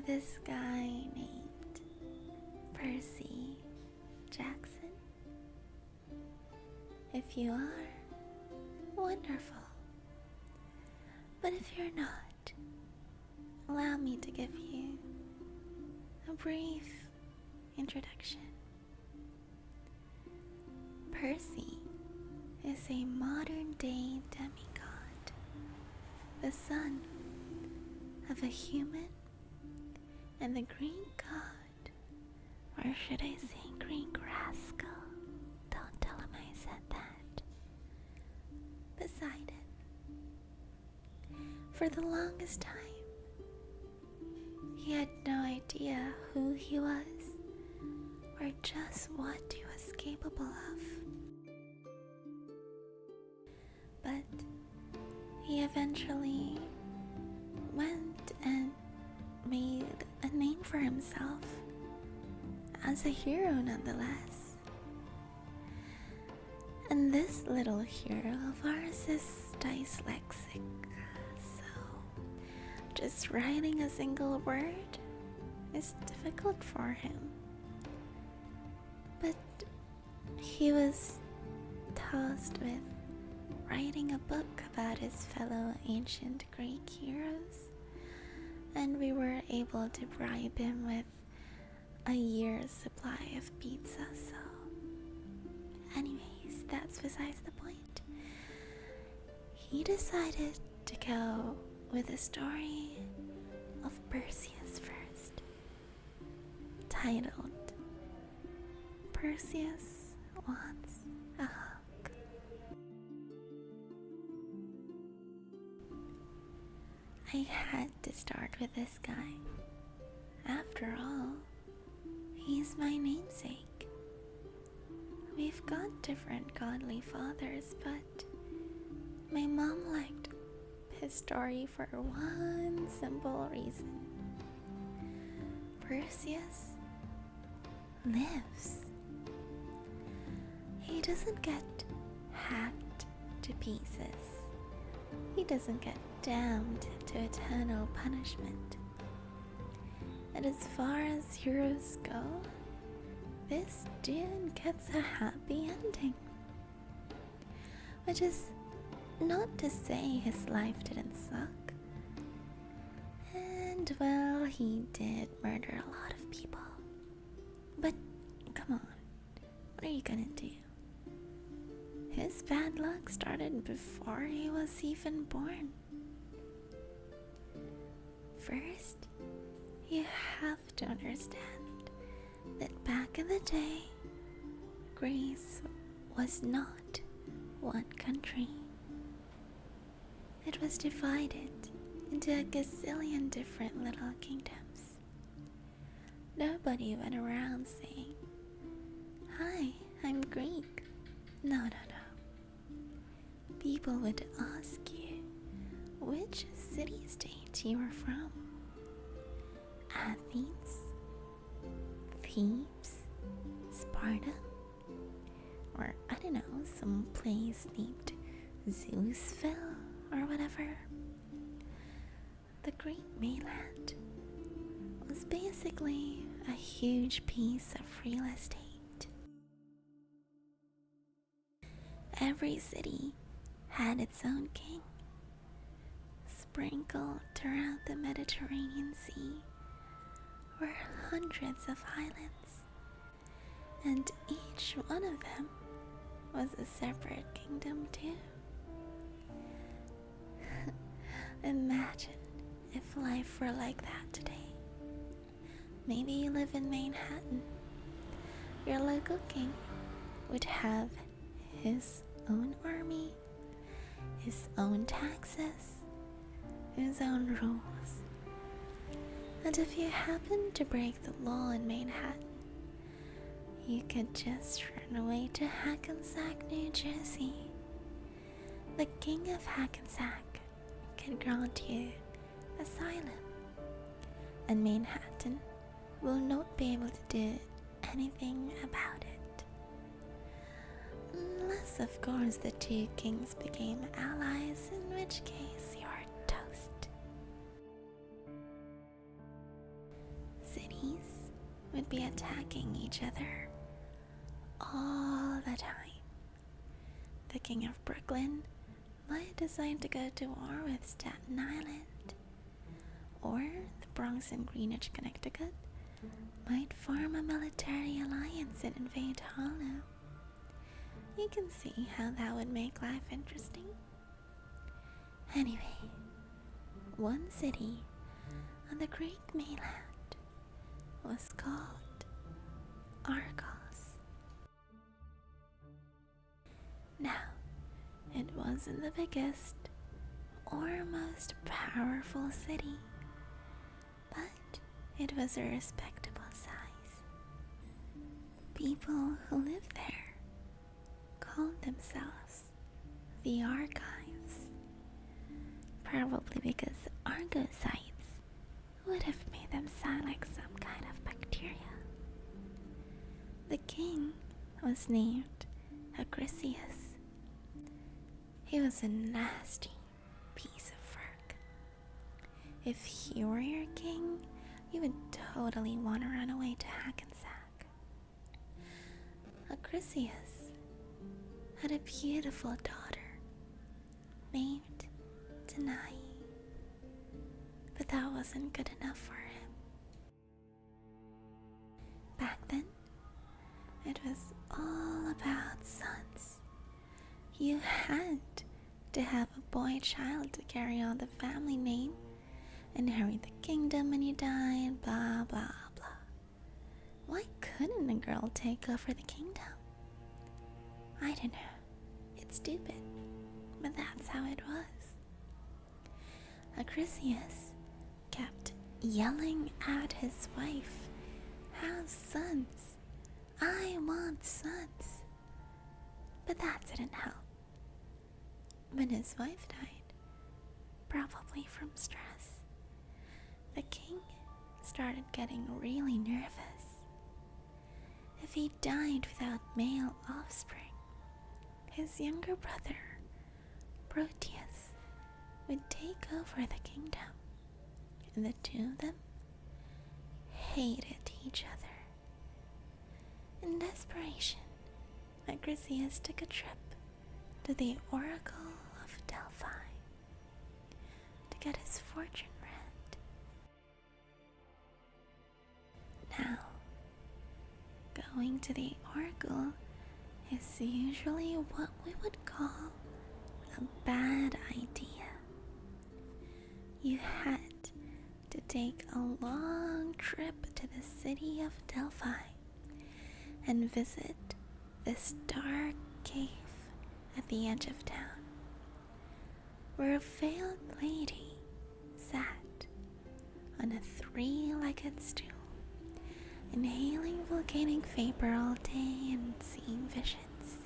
this guy named Percy Jackson? If you are, wonderful. But if you're not, allow me to give you a brief introduction. Percy is a modern-day demigod, the son of a human and the Greek god, or should I say Greek rascal? Don't tell him I said that. Poseidon. For the longest time, he had no idea who he was or just what he was capable of. But he eventually went and made a name for himself as a hero nonetheless. And this little hero of ours is dyslexic, so just writing a single word is difficult for him. But he was tasked with writing a book about his fellow ancient Greek heroes, and we were able to bribe him with a year's supply of pizza. So anyways, that's besides the point. He decided to go with the story of Perseus first, titled Perseus Wants a Hug. I had to start with this guy. After all, he's my namesake. We've got different godly fathers, but my mom liked his story for one simple reason. Perseus lives. He doesn't get hacked to pieces. He doesn't get damned to eternal punishment. And as far as heroes go, this dude gets a happy ending. Which is not to say his life didn't suck. And well, he did murder a lot of people. But come on, what are you gonna do? His bad luck started before he was even born. First, you have to understand that back in the day, Greece was not one country. It was divided into a gazillion different little kingdoms. Nobody went around saying, "Hi, I'm Greek." No. People would ask you which city-state you were from. Athens, Thebes, Sparta, or I don't know, some place named Zeusville or whatever. The Greek mainland was basically a huge piece of real estate. Every city had its own king. Sprinkled throughout the Mediterranean Sea were hundreds of islands, and each one of them was a separate kingdom too. Imagine if life were like that today. Maybe you live in Manhattan. Your local king would have his own army, his own taxes, his own rules. And if you happen to break the law in Manhattan, you could just run away to Hackensack, New Jersey. The king of Hackensack can grant you asylum, and Manhattan will not be able to do anything about it. Unless, of course, the two kings became allies, in which case you're toast. cities would be attacking each other all the time. The king of Brooklyn might decide to go to war with Staten Island, or the Bronx and Greenwich, Connecticut might form a military alliance and invade Harlem. You can see how that would make life interesting. Anyway, one city on the Greek mainland was called Argos. Now, it wasn't the biggest or most powerful city, but it was a respectable size. People who lived there called themselves the Argives, probably because Argosites would have made them sound like some kind of bacteria. The king was named Acrisius. He was a nasty piece of work. If he were your king, you would totally want to run away to Hackensack. Acrisius had a beautiful daughter named Danae, but that wasn't good enough for him. Back then, it was all about sons. You had to have a boy child to carry on the family name, inherit the kingdom when you died, blah blah blah. Why couldn't a girl take over the kingdom? I don't know. It's stupid, but that's how it was. Acrisius kept yelling at his wife, "Have sons! I want sons!" But that didn't help. When his wife died, probably from stress, the king started getting really nervous. If he died without male offspring, his younger brother, Proteus, would take over the kingdom, and the two of them hated each other. In desperation, Acrisius took a trip to the Oracle of Delphi to get his fortune read. Now, going to the Oracle is usually what we would call a bad idea. You had to take a long trip to the city of Delphi and visit this dark cave at the edge of town, where a veiled lady sat on a three-legged stool, inhaling volcanic vapor all day and seeing visions.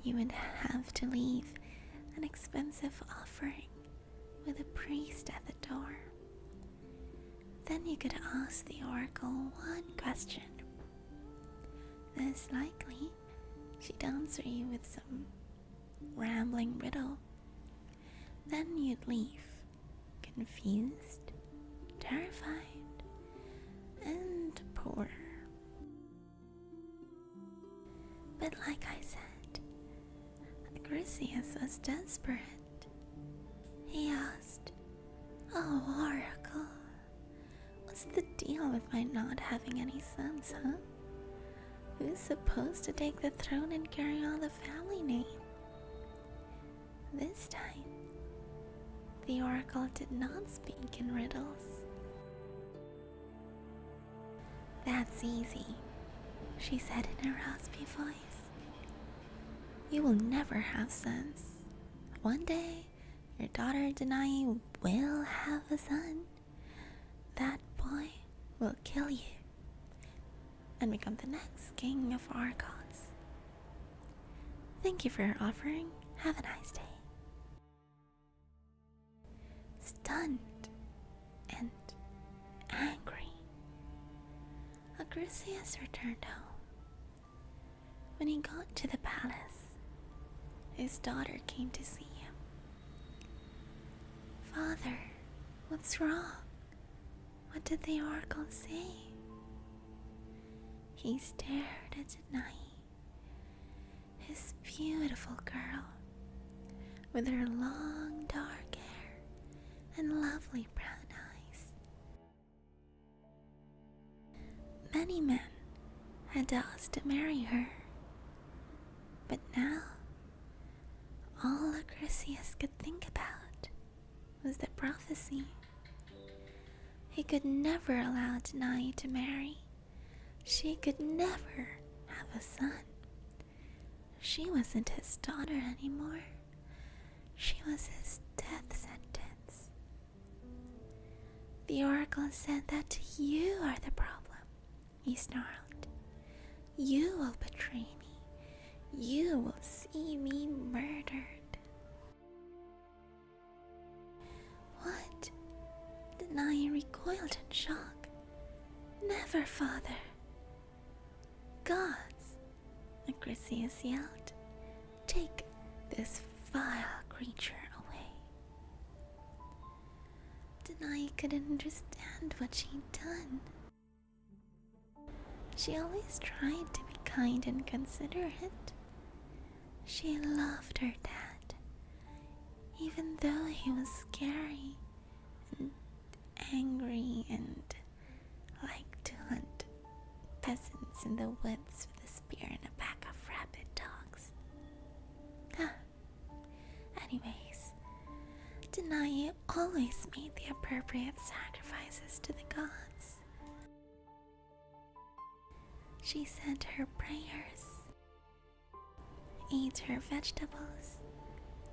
You would have to leave an expensive offering with a priest at the door. Then you could ask the oracle one question. Most likely, she'd answer you with some rambling riddle. Then you'd leave, confused, terrified, and poor. But like I said, Acrisius was desperate. He asked, "Oh, Oracle, what's the deal with my not having any sons, huh? Who's supposed to take the throne and carry on the family name?" This time, the oracle did not speak in riddles. "That's easy," she said in a raspy voice. "You will never have sons. One day, your daughter Danae will have a son. That boy will kill you and become the next king of Argos. Thank you for your offering. Have a nice day." Stunned and angry, Acrisius returned home. When he got to the palace, his daughter came to see him. "Father, what's wrong? What did the oracle say? He stared at Denai, his beautiful girl, with her long dark hair and lovely brown eyes. Many men had asked to marry her, but now all Acrisius could think about was the prophecy. He could never allow Denai to marry. She could never have a son. She wasn't his daughter anymore. She was his death sentence. The oracle said that you are the problem, he snarled. You will betray me. You will see me murdered. What? Denai recoiled in shock. Never, father. Gods, Acrisius yelled. Take this vile creature away. Denai couldn't understand what she'd done. She always tried to be kind and considerate. She loved her dad, even though he was scary and angry and liked to hunt peasants in the woods with a spear and a pack of rabid dogs. Anyways, Denai always made the appropriate sacrifices to the gods. She said her prayers, ate her vegetables,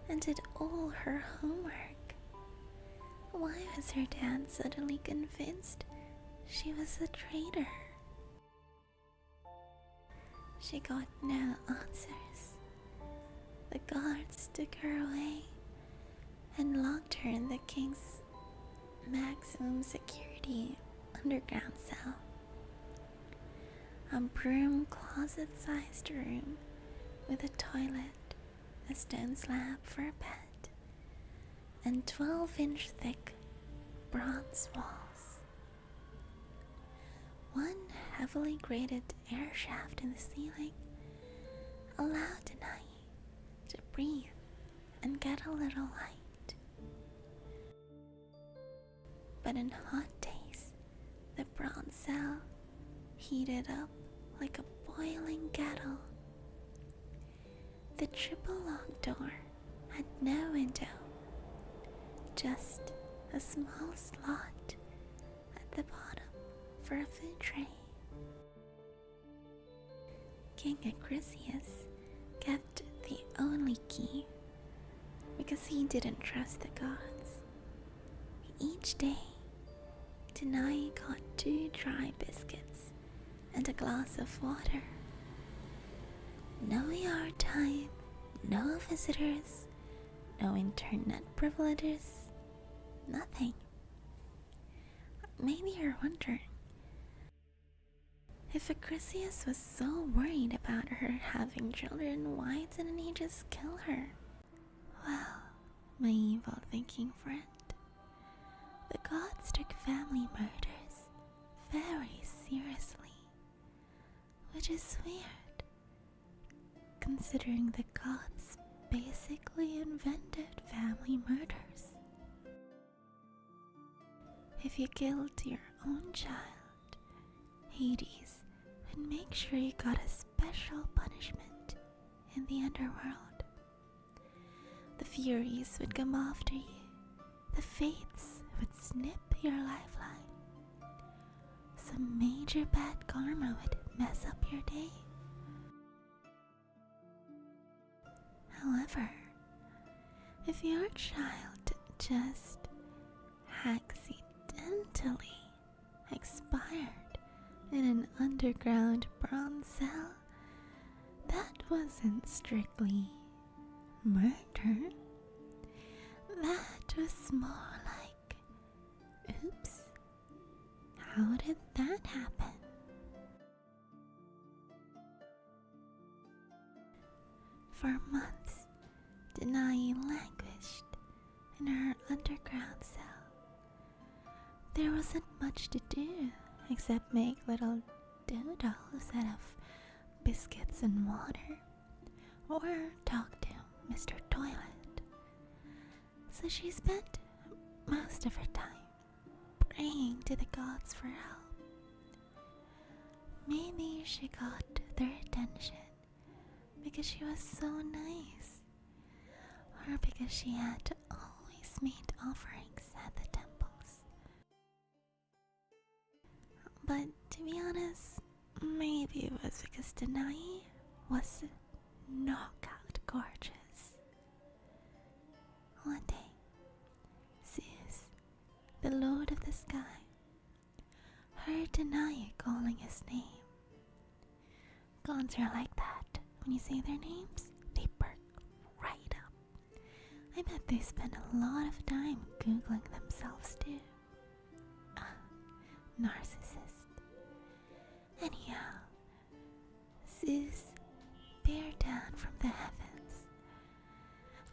and did all her homework. Why was her dad suddenly convinced she was a traitor? She got no answers. The guards took her away and locked her in the king's maximum security underground cell. A broom closet-sized room with a toilet, a stone slab for a bed, and 12-inch thick bronze walls. One heavily grated air shaft in the ceiling allowed Denai to breathe and get a little light. But in hot days, the bronze cell heated up like a boiling kettle. The triple-locked door had no window, just a small slot at the bottom for a food tray. King Acrisius kept the only key because he didn't trust the gods. Each day, Denai got 2 dry biscuits and a glass of water. No yard time, no visitors, no internet privileges, nothing. Maybe you're wondering, if Acrisius was so worried about her having children, why didn't he just kill her? Well, my evil thinking friend, the gods took family murders very seriously, which is weird, considering the gods basically invented family murders. If you killed your own child, Hades would make sure you got a special punishment in the underworld. The Furies would come after you. The Fates would snip your lifeline. Some major bad karma would mess up your day. However, if your child just accidentally expired in an underground bronze cell, that wasn't strictly murder. That was more like, oops, how did that happen? For months, Denai languished in her underground cell. there wasn't much to do except make little doodles out of biscuits and water, or talk to Mr. Toilet. So she spent most of her time praying to the gods for help. Maybe she got their attention because she was so nice, or because she had always made offerings at the temples. But to be honest, maybe it was because Danae was knockout gorgeous. One day, Zeus, the Lord of the Sky, heard Danae calling his name. Gods are like that. When you say their names, they perk right up. I bet they spend a lot of time Googling themselves too. Narcissist. Anyhow, Zeus peered down from the heavens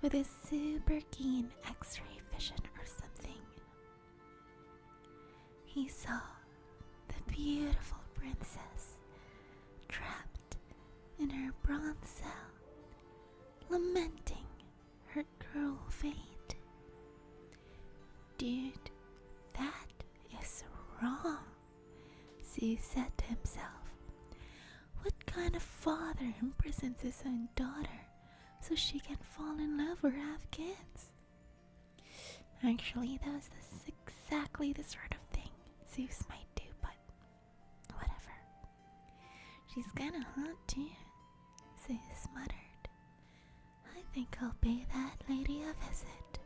with a super keen X-ray vision or something. He saw the beautiful princess trapped in her bronze cell, lamenting her cruel fate. Dude, that is wrong, Zeus said to himself. What kind of father imprisons his own daughter so she can fall in love or have kids? Actually, that was exactly the sort of thing Zeus might do, but whatever. She's kinda hot too, Zeus muttered. I think I'll pay that lady a visit.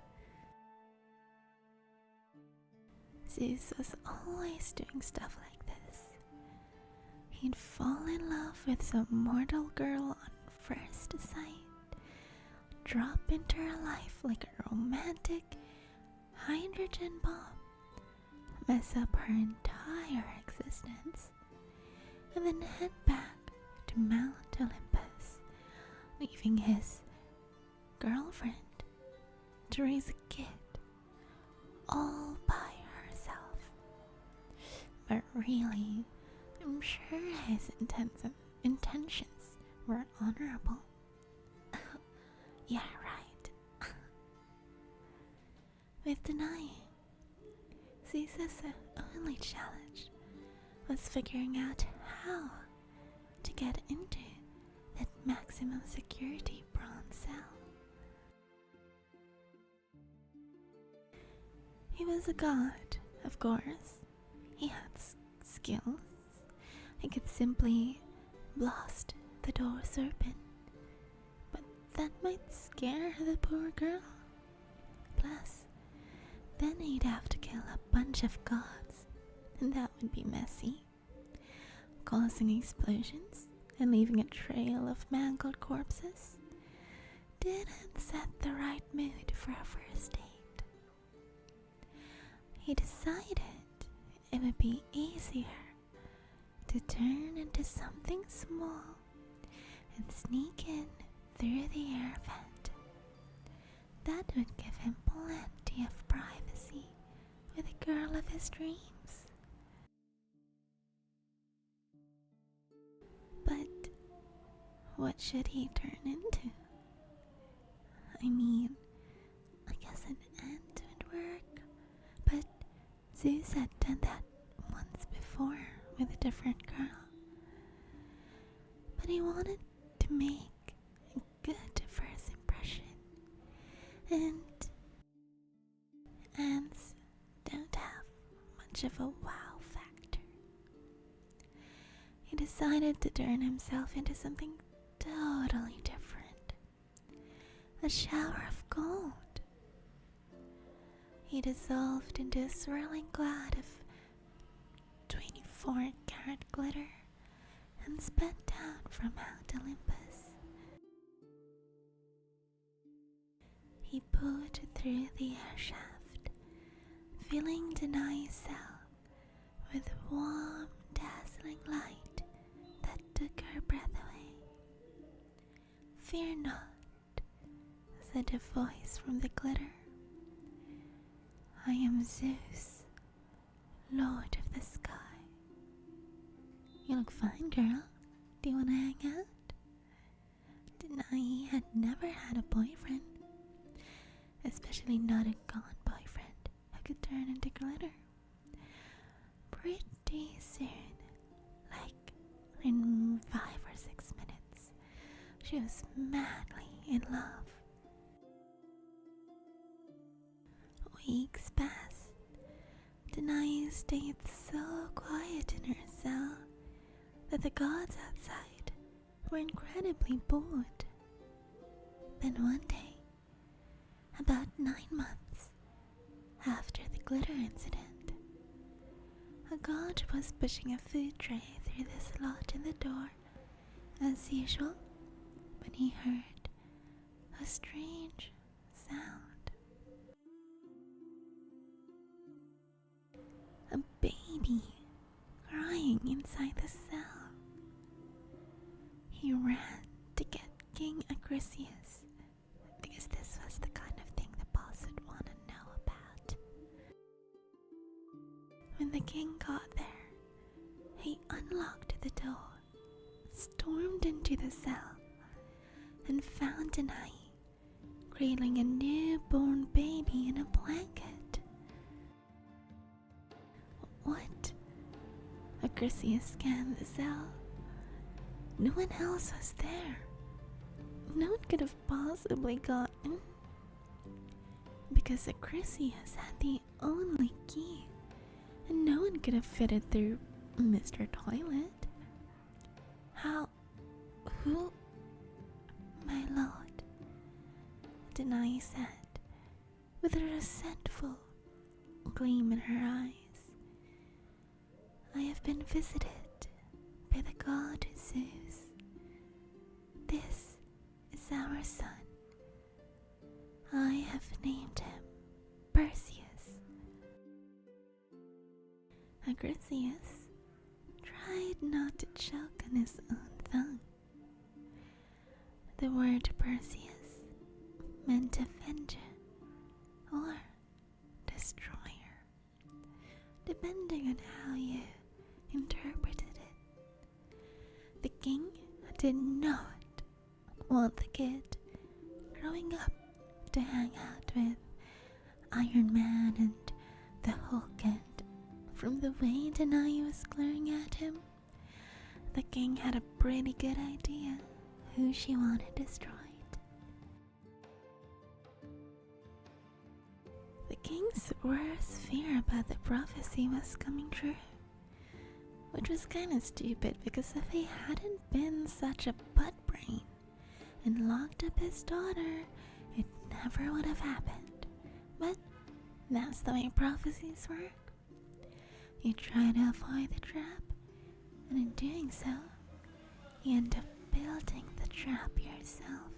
Zeus was always doing stuff like this. He'd fall in love with some mortal girl on first sight, drop into her life like a romantic hydrogen bomb, mess up her entire existence, and then head back to Mount Olympus, leaving his girlfriend to raise a kid all by herself. But really, I'm sure his intentions were honorable. Yeah, right. With denying, Zeus's only challenge was figuring out how to get into that maximum security bronze cell. He was a god, of course. He had skills. He could simply blast the doors open, but that might scare the poor girl. Plus, then he'd have to kill a bunch of gods, and that would be messy, causing explosions and leaving a trail of mangled corpses. Didn't set the right mood for a first date. He decided it would be easier to turn into something small and sneak in through the air vent. That would give him plenty of privacy with the girl of his dreams. But what should he turn into? I mean, I guess an ant would work, but Zeus had done that once before with a different girl. But he wanted to make a good first impression, and ants don't have much of a wow factor. He decided to turn himself into something totally different. A shower of gold. He dissolved into a swirling cloud of 24-karat glitter and sped down from Mount Olympus. He pulled through the air shaft, filling Denai's cell with warm, dazzling light that took her breath away. "Fear not," said a voice from the glitter. "I am Zeus, Lord of the Sky. You look fine, girl. Do you want to hang out? Denai had never had a boyfriend, especially not a gone boyfriend who could turn into glitter. Pretty soon, like in 5 or 6 minutes, she was madly in love. Weeks passed. Denai stayed so quiet in her cell that the gods outside were incredibly bored. Then one day, about 9 months after the glitter incident, a god was pushing a food tray through the slot in the door as usual when he heard a strange sound. A baby crying inside the cell. He ran to get King Acrisius because this was the kind of thing the boss would want to know about. When the king got there, he unlocked the door, stormed into the cell, and found Denai cradling a newborn baby in a blanket. What? Acrisius scanned the cell. No one else was there. No one could have possibly got in, because Acrisius had the only key, and no one could have fitted through Mr. Toilet. How? Who? My lord, Denai said, with a resentful gleam in her eyes. I have been visited by the god Zeus. This is our son. I have named him Perseus. Acrisius tried not to choke on his own tongue. The word Perseus meant avenger or destroyer, depending on how you interpreted it. The king did not want the kid growing up to hang out with Iron Man and the Hulk, and from the way Denai was glaring at him, the king had a pretty good idea who she wanted destroyed. The king's worst fear about the prophecy was coming true, which was kinda stupid because if he hadn't been such a butt brain and locked up his daughter, it never would have happened. But that's the way prophecies work. You try to avoid the trap, and in doing so, you end up building the trap yourself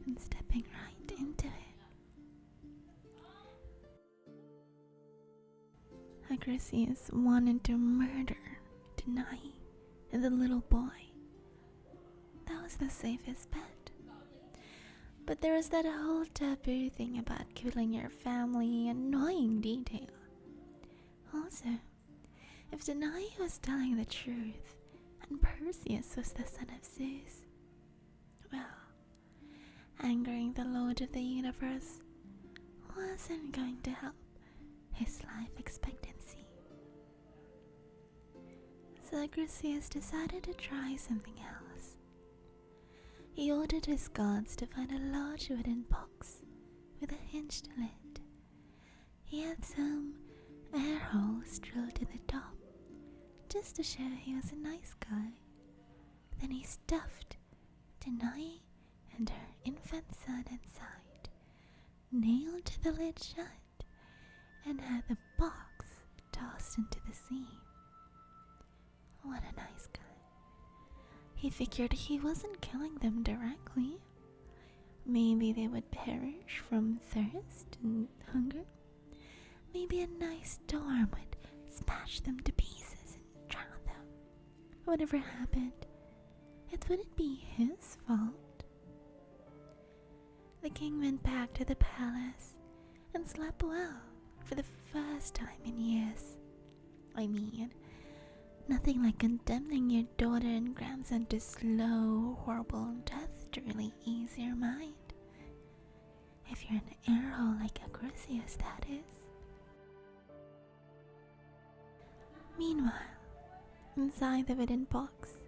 and stepping right into it. Acrisius wanted to murder Denai and the little boy. That was the safest bet. But there was that whole taboo thing about killing your family, annoying detail. Also, if Denai was telling the truth and Perseus was the son of Zeus, well, angering the Lord of the Universe wasn't going to help his life expectancy. So Acrisius decided to try something else. He ordered his guards to find a large wooden box with a hinged lid. He had some air holes drilled in the top, just to show he was a nice guy. Then he stuffed Denai and her infant son inside, nailed the lid shut, and had the box tossed into the sea. What a nice guy. He figured he wasn't killing them directly. Maybe they would perish from thirst and hunger. Maybe a nice storm would smash them to pieces and drown them. Whatever happened, it wouldn't be his fault. The king went back to the palace and slept well for the first time in years. I mean, nothing like condemning your daughter and grandson to slow, horrible death to really ease your mind. If you're an airhole like a PERSEUS, that is. Meanwhile, inside the wooden box,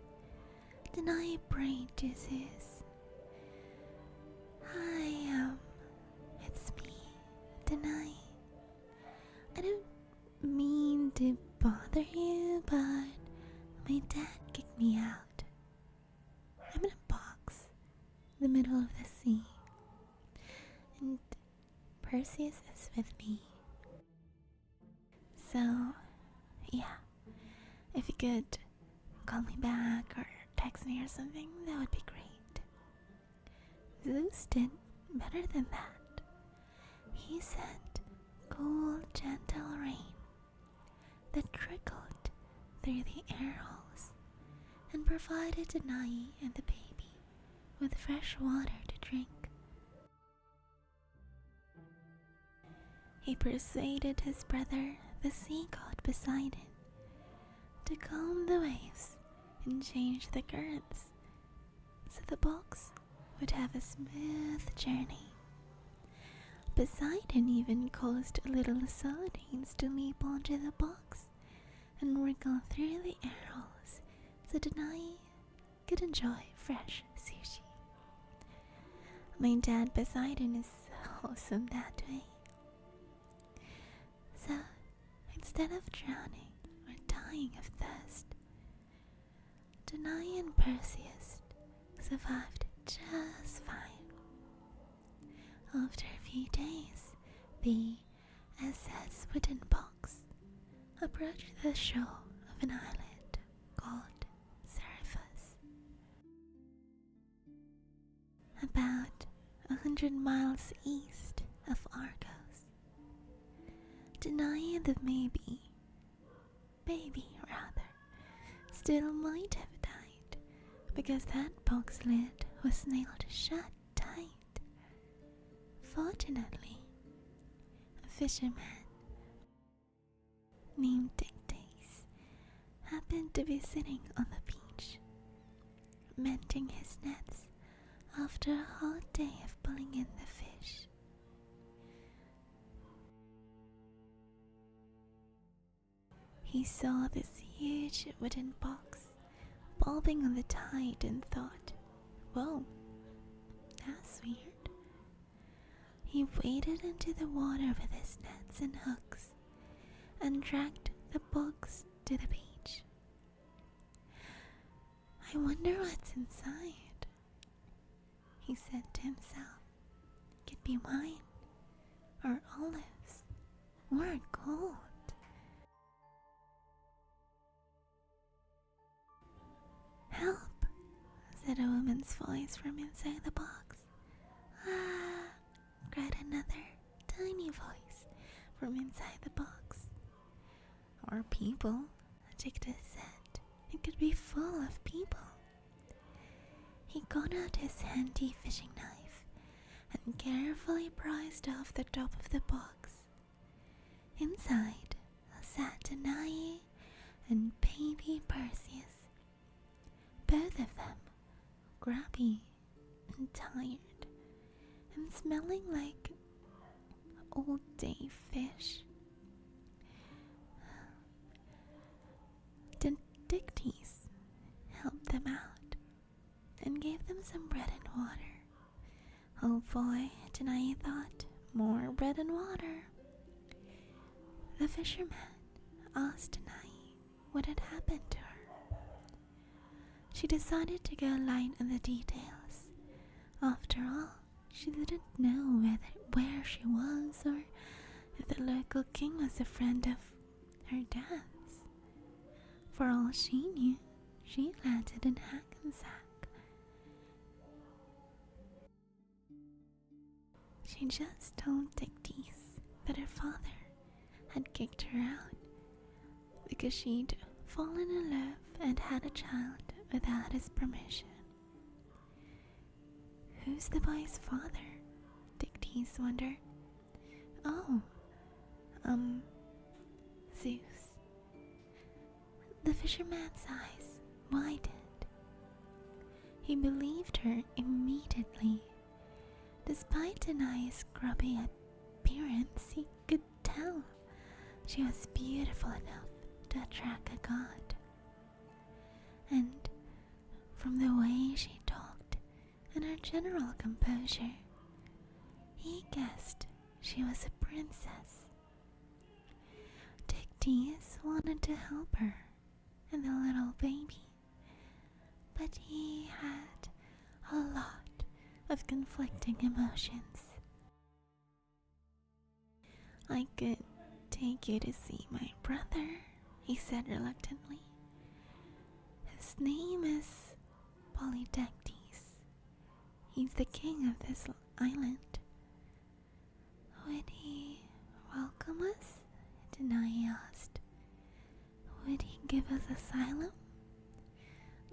Danae prayed to Zeus. Hi, it's me, Danae. I don't mean to bother you, but my dad kicked me out. I'm in a box in the middle of the sea, and Perseus is with me. So, yeah, if you could call me back or text me or something, that would be great. Zeus did better than that. He sent cool, gentle rain that trickled through the air holes and provided Danae and the baby with fresh water to drink. He persuaded his brother, the sea god Poseidon, to calm the waves and change the currents so the box would have a smooth journey. Poseidon even caused little sardines to leap onto the box and wriggle through the air holes so Danae could enjoy fresh sushi. My dad Poseidon is awesome that way. So, instead of drowning or dying of thirst, Danae and Perseus survived just fine. After a few days, the SS wooden box approached the shore of an island called Seriphus. About 100 miles east of Argos. Danae and the baby rather, still might have died because that box lid was nailed shut tight. Fortunately, a fisherman named Dictys happened to be sitting on the beach, mending his nets after a hard day of pulling in the fish. He saw this huge wooden box bobbing on the tide and thought, whoa, that's weird. He waded into the water with his nets and hooks and dragged the box to the beach. I wonder what's inside, he said to himself. Could be wine, or olives, or gold. Help, said a woman's voice from inside the box. Ah, cried another tiny voice from inside the box. Or people, Dictys said. It could be full of people. He got out his handy fishing knife and carefully prized off the top of the box. Inside sat Danae and baby Perseus, both of them grubby and tired and smelling like old day fish. Dictys helped them out and gave them some bread and water. Oh boy, Danae thought, more bread and water. The fisherman asked Danae what had happened to her. She decided to go light on the details. After all, she didn't know where she was or if the local king was a friend of her dad's. For all she knew, she landed in Hackensack. She just told Dictys that her father had kicked her out because she'd fallen in love and had a child without his permission. Who's the boy's father? Dictys wondered. Oh, Zeus. fisherman's eyes widened. He believed her immediately. Despite Danae's grubby appearance, he could tell she was beautiful enough to attract a god. And from the way she talked and her general composure, he guessed she was a princess. Tictius wanted to help her and the little baby, but he had a lot of conflicting emotions. "I could take you to see my brother," he said reluctantly. "His name is Polydectes. He's the king of this island." "Would he welcome us?" Danae asked. "Would he give us asylum?"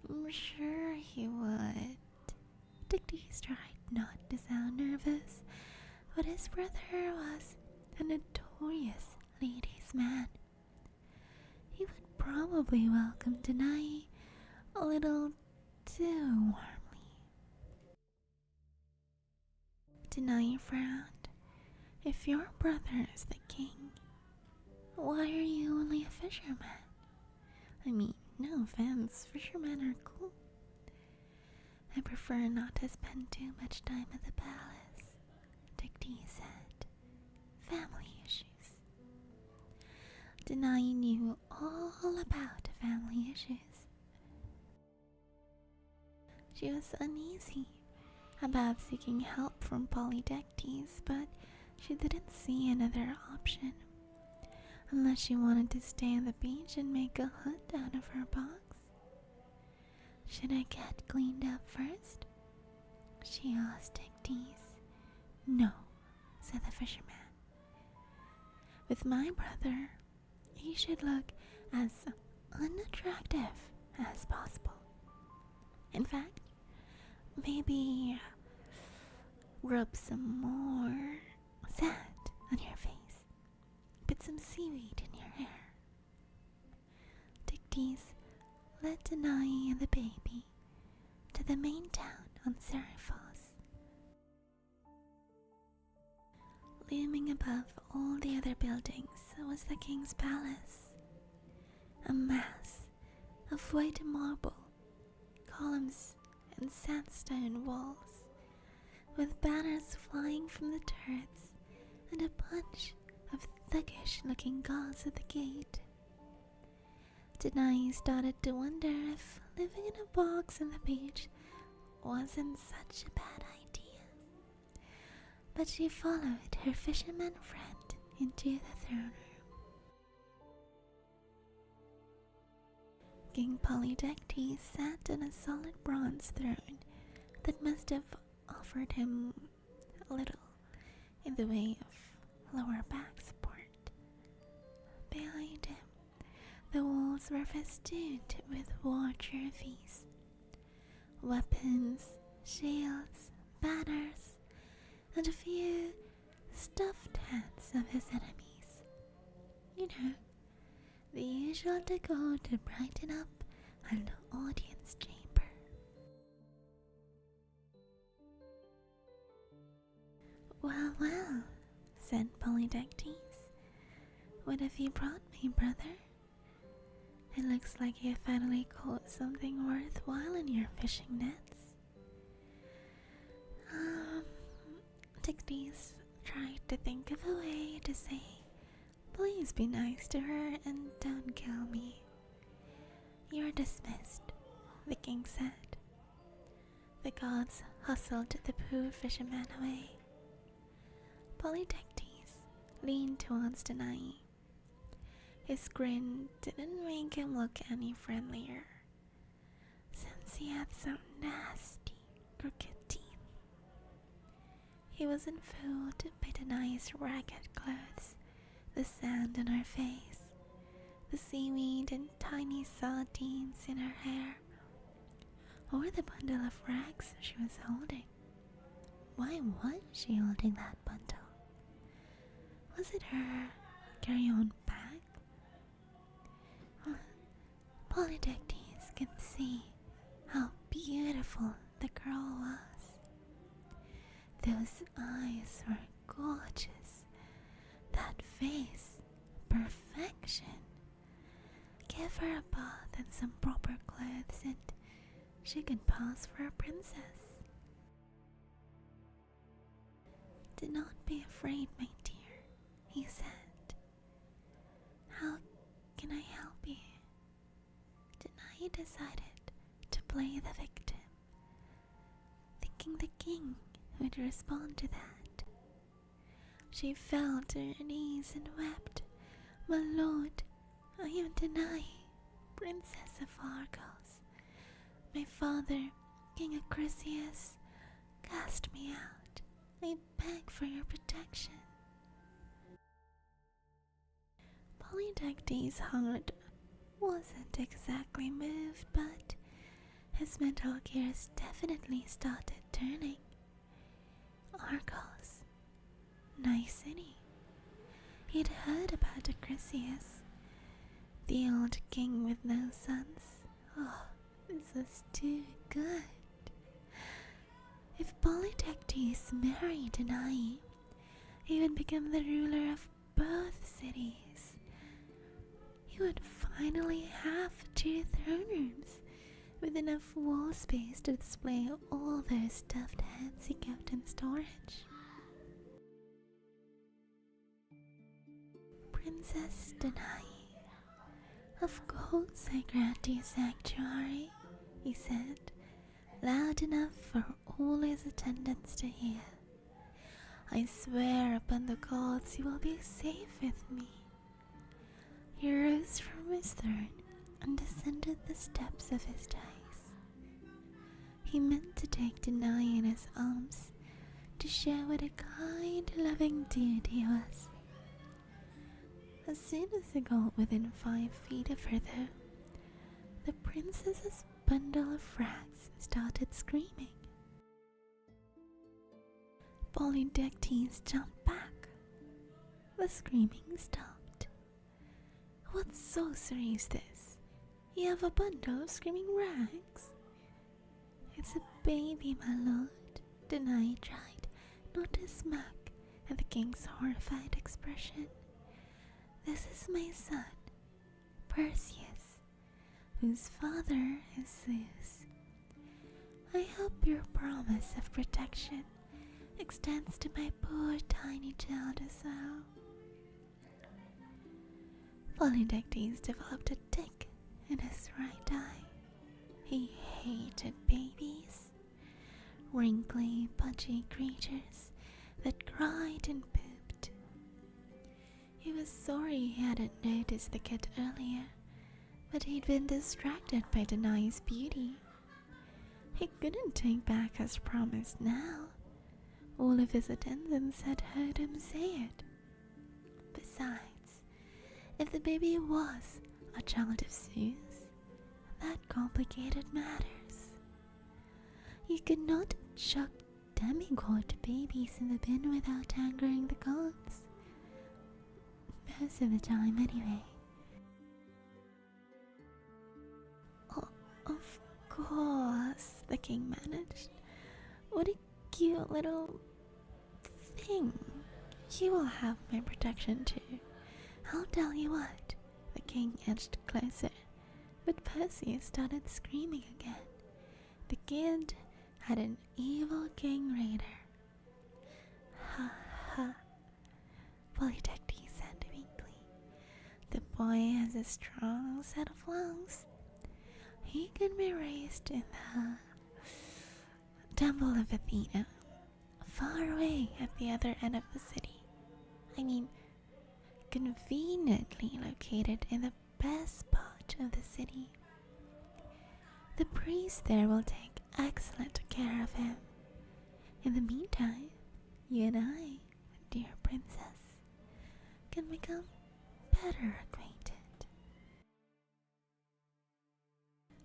"I'm sure he would." Tictius tried not to sound nervous, but his brother was a notorious ladies' man. He would probably welcome Danae a little too warmly. Danae frowned. "If your brother is the king, why are you only a fisherman? I mean, no offense, fishermen are cool." "I prefer not to spend too much time at the palace," Tictius said. "Family issues." Danae knew all about family issues. She was uneasy about seeking help from Polydectes, but she didn't see another option, unless she wanted to stay on the beach and make a hut out of her box. "Should I get cleaned up first?" she asked Tictius. "No," said the fisherman. "With my brother, you should look as unattractive as possible. In fact, maybe rub some more sand on your face. Put some seaweed in your hair." Tictius led Danae and the baby to the main town on Seriphos. Looming above all the other buildings was the king's palace, a mass of white marble, columns and sandstone walls, with banners flying from the turrets and a bunch of thuggish-looking guards at the gate. Danae started to wonder if living in a box on the beach wasn't such a bad idea. But she followed her fisherman friend into the throne room. King Polydectes sat on a solid bronze throne that must have offered him a little in the way of lower back support. Behind him, the walls were festooned with war trophies, weapons, shields, banners, and a few stuffed heads of his enemies. You know, the usual decor to brighten up an audience chamber. "Well, well," said Polydectes, "what have you brought me, brother? It looks like you finally caught something worthwhile in your fishing nets." Tictius tried to think of a way to say, "Please be nice to her and don't kill me." "You're dismissed," the king said. The guards hustled the poor fisherman away. Polydectes leaned towards Danae. His grin didn't make him look any friendlier, since he had some nasty, crooked teeth. He wasn't fooled by Danae's ragged clothes, the sand on her face, the seaweed and tiny sardines in her hair, or the bundle of rags she was holding. Why was she holding that bundle? Was it her carry-on bag? Polydectes could see how beautiful the girl was. Those eyes were gorgeous. That face, perfection. Give her a bath and some proper clothes and she could pass for a princess. Do not be afraid, my dear, he said. How can I help you? Danae decided to play the victim, thinking the king would respond to that. She fell to her knees and wept, "My lord, I am Danae, princess of Argos. My father, King Acrisius, cast me out. I beg for your protection." Polydectes' heart wasn't exactly moved, but his mental gears definitely started turning. Argos, nice city. He'd heard about Acrisius, the old king with no sons. Oh, this was too good. If Polydectes married Danae, he would become the ruler of both cities. He would finally have 2 throne rooms with enough wall space to display all those stuffed heads he kept in storage. Princess Danae, of course I grant you sanctuary, he said, loud enough for all his attendants to hear. I swear upon the gods you will be safe with me. He rose from his throne and descended the steps of his dais. He meant to take Danae in his arms to show what a kind, loving dude he was. As soon as he got within 5 feet of her, though, the princess's bundle of rags started screaming. Polydectes jumped back. The screaming stopped. What sorcery is this? You have a bundle of screaming rags? It's a baby, my lord. Danae tried not to smirk at the king's horrified expression. This is my son, Perseus, whose father is Zeus. I hope your promise of protection extends to my poor tiny child as well. Polydectes developed a tick in his right eye. He hated babies, wrinkly, pudgy creatures that cried and pooped. He was sorry he hadn't noticed the kid earlier, but he'd been distracted by Danae's beauty. He couldn't take back his promise now. All of his attendants had heard him say it. Besides, if the baby was a child of Zeus, that complicated matters. You could not chuck demigod babies in the bin without angering the gods. Most of the time, anyway. Oh, of course, the king managed. What a cute little thing. You will have my protection too. I'll tell you what. The king edged closer, but Perseus started screaming again. The kid had an evil king raider. Ha ha, Polydectes said weakly. The boy has a strong set of lungs. He can be raised in the temple of Athena, far away at the other end of the city. I mean, conveniently located in the best part of the city. The priest there will take excellent care of him. In the meantime, you and I, dear princess, can become better acquainted.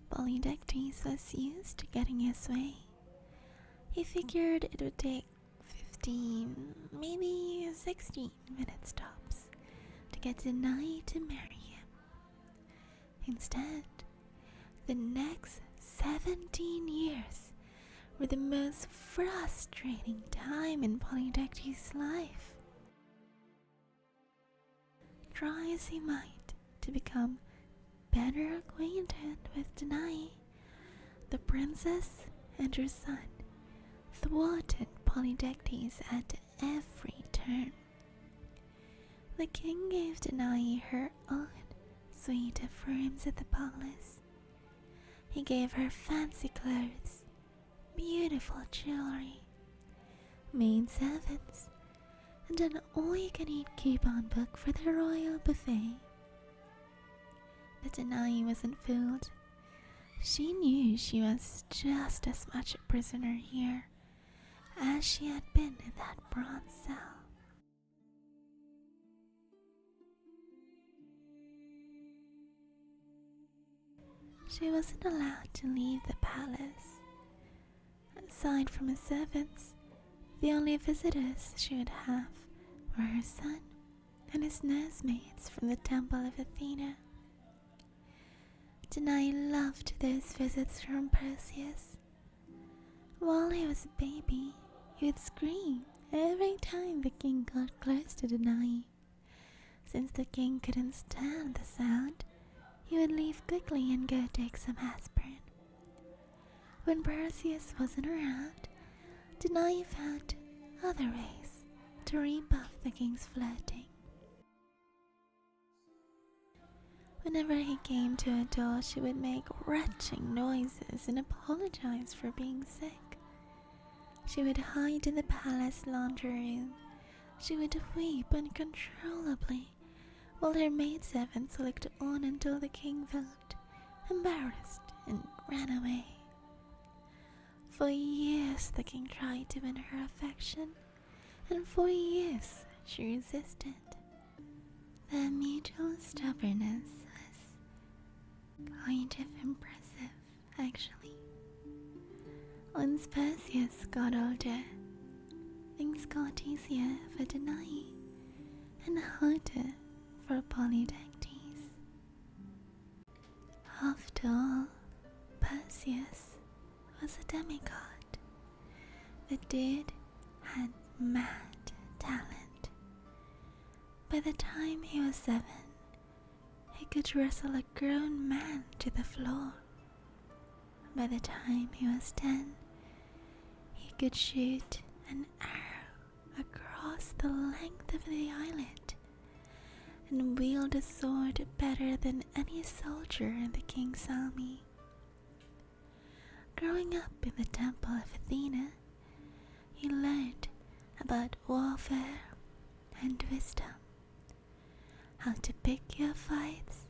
Polydectes was used to getting his way. He figured it would take 15, maybe 16 minutes tops to get Danae to marry him. Instead, The next 17 years were the most frustrating time in Polydectes' life. Try as he might to become better acquainted with Danae, the princess and her son thwarted Polydectes at every turn. The king gave Danae her own suite of rooms at the palace. He gave her fancy clothes, beautiful jewelry, maid servants, and an all-you-can-eat coupon book for the royal buffet. But Danae wasn't fooled. She knew she was just as much a prisoner here as she had been in that bronze cell. She wasn't allowed to leave the palace. Aside from her servants, the only visitors she would have were her son and his nursemaids from the temple of Athena. Danae loved those visits from Perseus. While he was a baby, he would scream every time the king got close to Danae. Since the king couldn't stand the sound, he would leave quickly and go take some aspirin. When Perseus wasn't around, Danae found other ways to rebuff the king's flirting. Whenever he came to her door, she would make retching noises and apologize for being sick. She would hide in the palace laundry room. She would weep uncontrollably, while her maidservants looked on until the king felt embarrassed and ran away. For years the king tried to win her affection, and for years she resisted. Their mutual stubbornness was kind of impressive, actually. Once Perseus got older, things got easier for Danae and harder for Polydectes. After all, Perseus was a demigod. The dude had mad talent. By the time he was 7, he could wrestle a grown man to the floor. By the time he was 10, he could shoot an arrow across the length of the island and wield a sword better than any soldier in the king's army. Growing up in the temple of Athena, he learned about warfare and wisdom, how to pick your fights,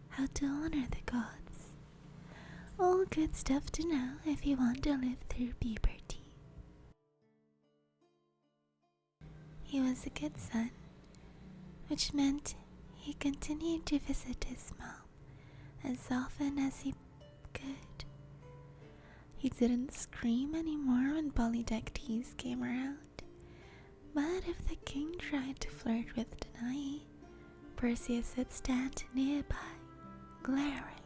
how to honor the gods. All good stuff to know if you want to live through puberty. He was a good son, which meant he continued to visit his mom as often as he could. He didn't scream anymore when Polydectes came around, but if the king tried to flirt with Danae, Perseus would stand nearby, glaring,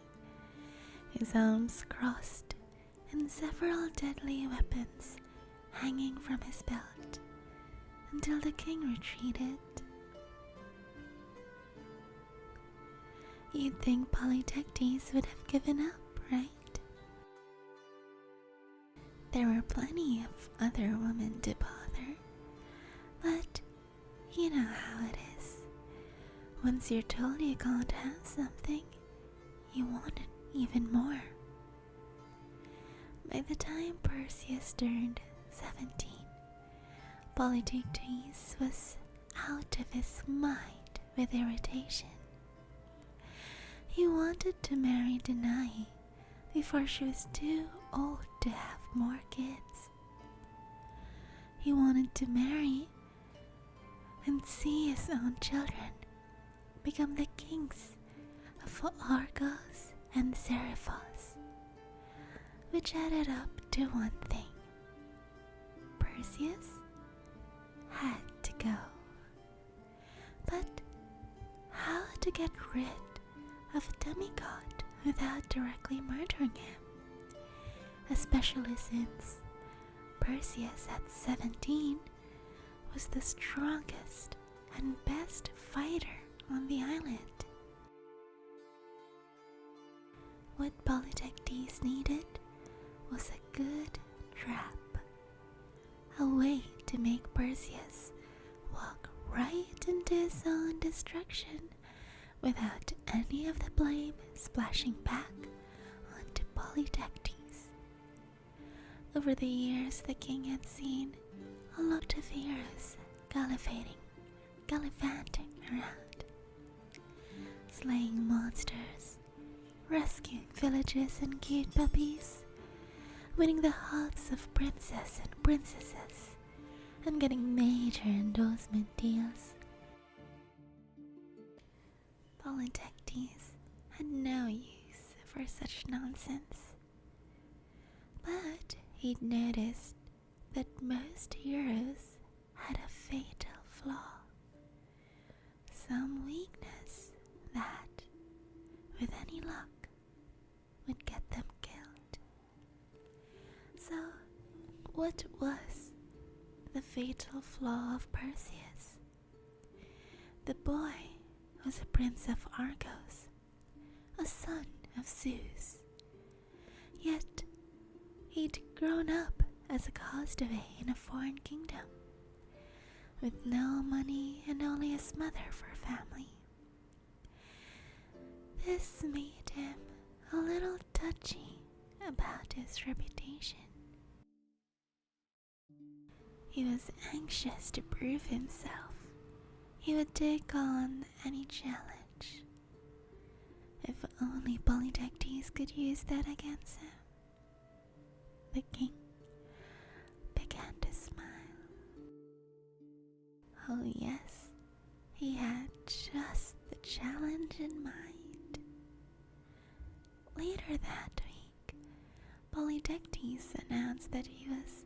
his arms crossed and several deadly weapons hanging from his belt, until the king retreated. You'd think Polydectes would have given up, right? There were plenty of other women to bother, but you know how it is. Once you're told you can't have something, you want it even more. By the time Perseus turned 17, Polydectes was out of his mind with irritation. He wanted to marry Danae before she was too old to have more kids. He wanted to marry and see his own children become the kings of Argos and Seriphos, which added up to one thing: Perseus had to go. But how to get rid of a demigod without directly murdering him, especially since Perseus at 17 was the strongest and best fighter on the island. What Polydectes needed was a good trap, a way to make Perseus walk right into his own destruction without any of the blame splashing back onto Polydectes. Over the years, the king had seen a lot of heroes gallivanting around, slaying monsters, rescuing villages and cute puppies, winning the hearts of princes and princesses, and getting major endorsement deals. Polydectes had no use for such nonsense, but he'd noticed that most heroes had a fatal flaw, some weakness that, with any luck, would get them killed. So, what was the fatal flaw of Perseus? The boy was a prince of Argos, a son of Zeus. Yet, he'd grown up as a castaway in a foreign kingdom, with no money and only his mother for family. This made him a little touchy about his reputation. He was anxious to prove himself. He would take on any challenge. If only Polydectes could use that against him. The king began to smile. Oh yes, he had just the challenge in mind. Later that week, Polydectes announced that he was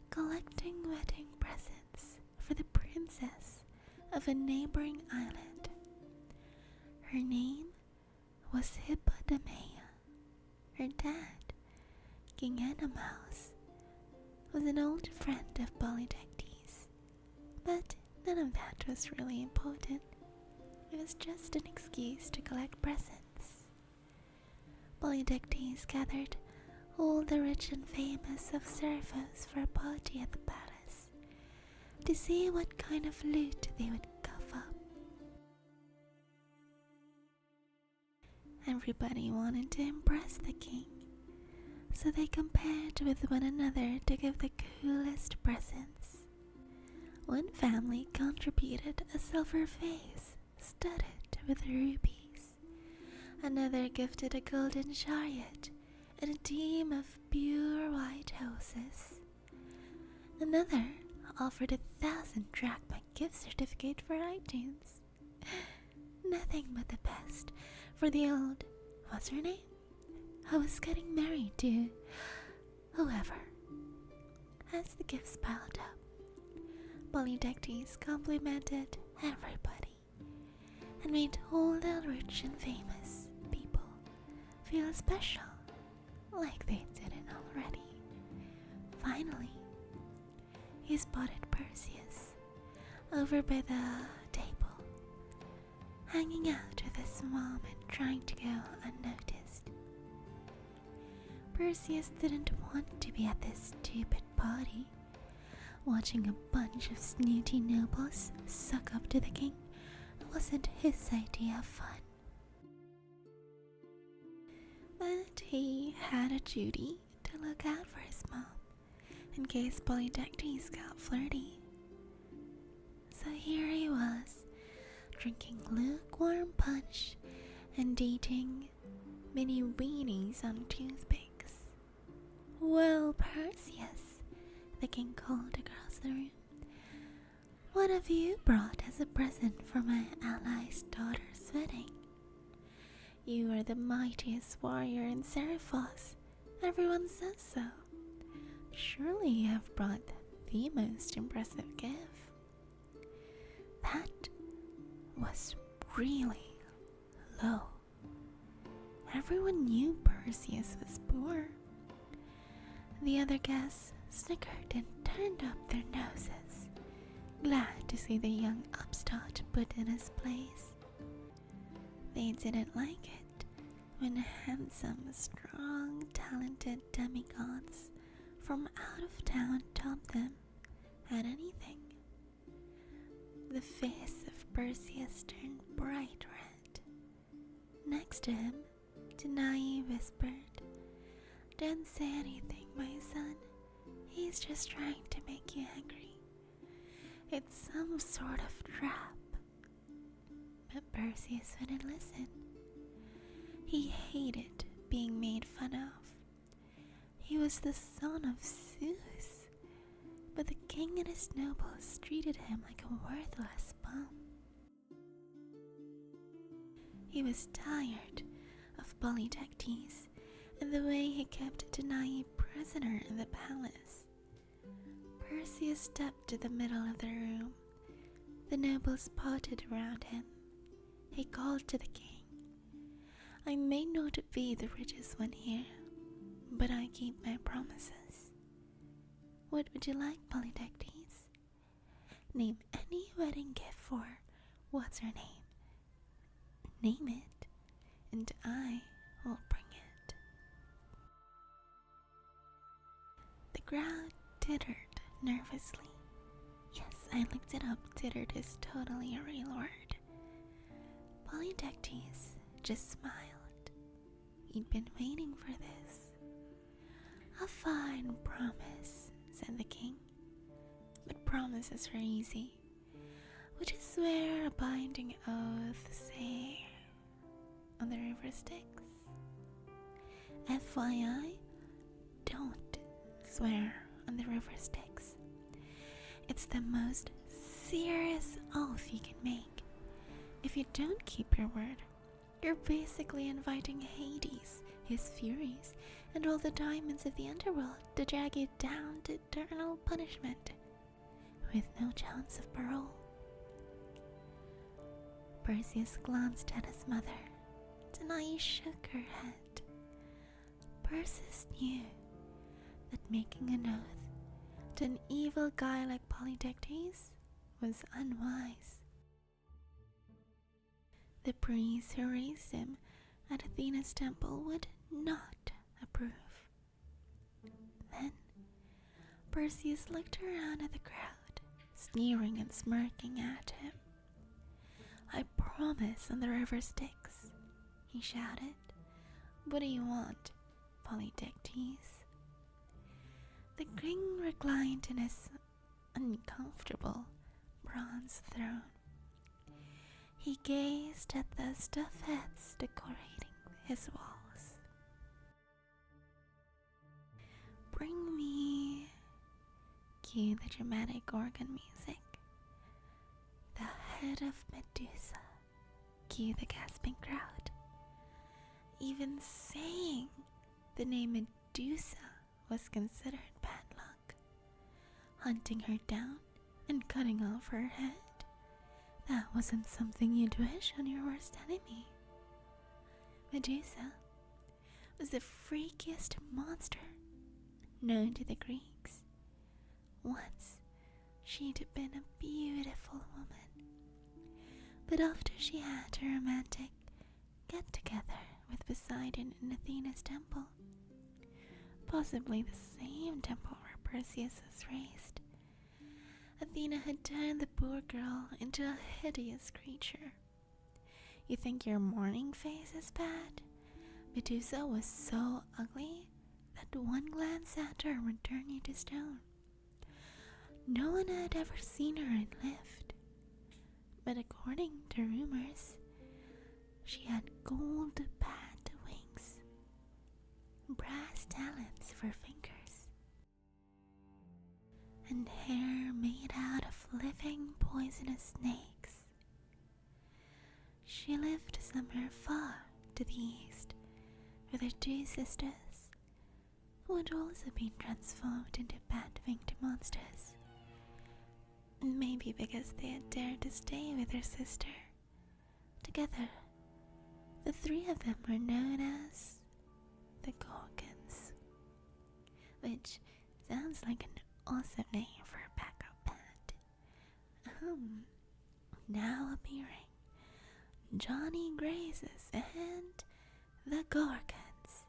collecting wedding presents for the princess of a neighboring island. Her name was Hippodamia. Her dad, King Animaus, was an old friend of Polydectes, but none of that was really important. It was just an excuse to collect presents. Polydectes gathered all the rich and famous of Seriphos for a party at the palace to see what kind of loot they would cough up. Everybody wanted to impress the king, so they compared with one another to give the coolest presents. One family contributed a silver vase studded with rubies. Another gifted a golden chariot and a team of pure white horses. Another offered 1,000 drachma gift certificate for iTunes. Nothing but the best for the old, what's her name, who was getting married to whoever. As the gifts piled up, Polydectes complimented everybody and made all the rich and famous people feel special, like they didn't already. Finally, he spotted Perseus over by the table, hanging out with his mom and trying to go unnoticed. Perseus didn't want to be at this stupid party. Watching a bunch of snooty nobles suck up to the king wasn't his idea of fun. But he had a duty to look out for his mom in case Polydectes got flirty. So here he was, drinking lukewarm punch and eating mini weenies on toothpicks. "Well, Perseus," the king called across the room, "what have you brought as a present for my ally's daughter's wedding? You are the mightiest warrior in Seriphos. Everyone says so. Surely you have brought the most impressive gift." That was really low. Everyone knew Perseus was poor. The other guests snickered and turned up their noses, glad to see the young upstart put in his place. They didn't like it when handsome, strong, talented demigods from out of town topped them at anything. The face of Perseus turned bright red. Next to him, Danae whispered, "Don't say anything, my son. He's just trying to make you angry. It's some sort of trap." But Perseus wouldn't listen. He hated being made fun of. He was the son of Zeus, but the king and his nobles treated him like a worthless bum. He was tired of Polydectes and the way he kept Danae prisoner in the palace. Perseus stepped to the middle of the room. The nobles parted around him. He called to the king, "I may not be the richest one here, but I keep my promises. What would you like, Polydectes? Name any wedding gift for what's her name. Name it, and I will bring it." The crowd tittered nervously. Yes, I looked it up. Tittered is totally a real word. Polydectes just smiled. He'd been waiting for this. "A fine promise," said the king. "But promises are easy. Would you swear a binding oath, say, on the river Styx? FYI, don't swear on the river Styx. It's the most serious oath you can make. If you don't keep your word, you're basically inviting Hades, his furies, and all the diamonds of the underworld to drag you down to eternal punishment, with no chance of parole." Perseus glanced at his mother. Danae shook her head. Perseus knew that making an oath to an evil guy like Polydectes was unwise. The priest who raised him at Athena's temple would not approve. Then Perseus looked around at the crowd, sneering and smirking at him. "I promise on the river Styx," he shouted. "What do you want, Polydectes?" The king reclined in his uncomfortable bronze throne. He gazed at the stuffed heads decorating his walls. "Bring me," cue the dramatic organ music, "the head of Medusa," cue the gasping crowd. Even saying the name Medusa was considered bad luck. Hunting her down and cutting off her head, that wasn't something you'd wish on your worst enemy. Medusa was the freakiest monster known to the Greeks. Once, she'd been a beautiful woman, but after she had a romantic get-together with Poseidon in Athena's temple, possibly the same temple where Perseus was raised, Athena had turned the poor girl into a hideous creature. You think your morning face is bad? Medusa was so ugly that one glance at her would turn you to stone. No one had ever seen her and lived, but according to rumors, she had gold bat wings, brass talons for fingers, and hair made out of living poisonous snakes. She lived somewhere far to the east with her two sisters, who had also been transformed into bat-winged monsters. Maybe because they had dared to stay with her sister. Together, The three of them were known as the Gorgons, which sounds like an awesome name for a backup band. Now appearing, Johnny Grazes and the Gorgons.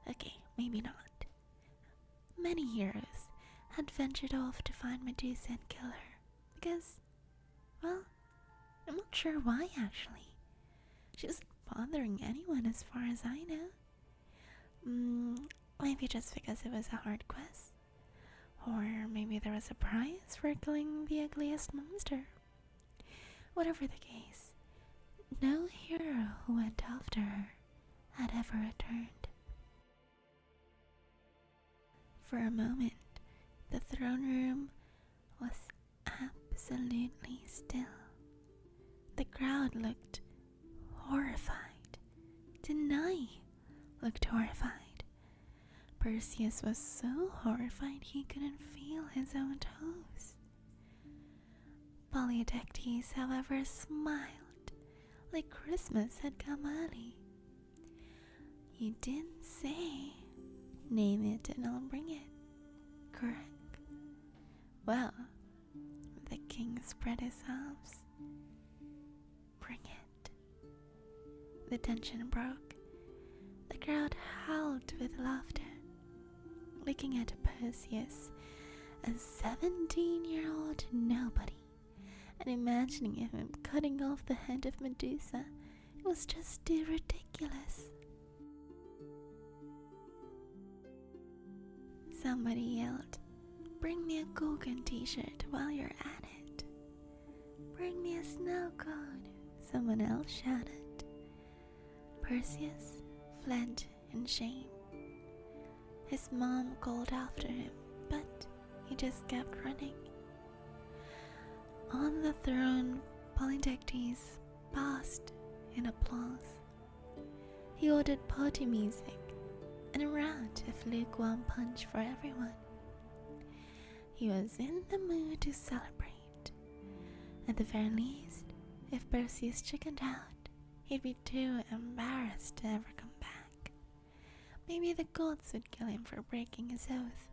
Okay, maybe not. Many heroes had ventured off to find Medusa and kill her because, well, I'm not sure why actually. She wasn't bothering anyone as far as I know. Maybe just because it was a hard quest. Or maybe there was a prize for killing the ugliest monster. Whatever the case, no hero who went after her had ever returned. For a moment, the throne room was absolutely still. The crowd looked horrified. Deny looked horrified. Perseus was so horrified he couldn't feel his own toes. Polydectes, however, smiled like Christmas had come early. You didn't say, name it and I'll bring it, correct? Well, the king spread his arms. Bring it. The tension broke. The crowd howled with laughter, looking at Perseus, a 17-year-old nobody, and imagining him cutting off the head of Medusa. It was just too ridiculous. Somebody yelled, "Bring me a Gorgon t-shirt while you're at it." "Bring me a snow cone," someone else shouted. Perseus fled in shame. His mom called after him, but he just kept running. On the throne, Polydectes paused in applause. He ordered party music and a round of lukewarm punch for everyone. He was in the mood to celebrate. At the very least, if Perseus chickened out, he'd be too embarrassed to ever come back. Maybe the gods would kill him for breaking his oath.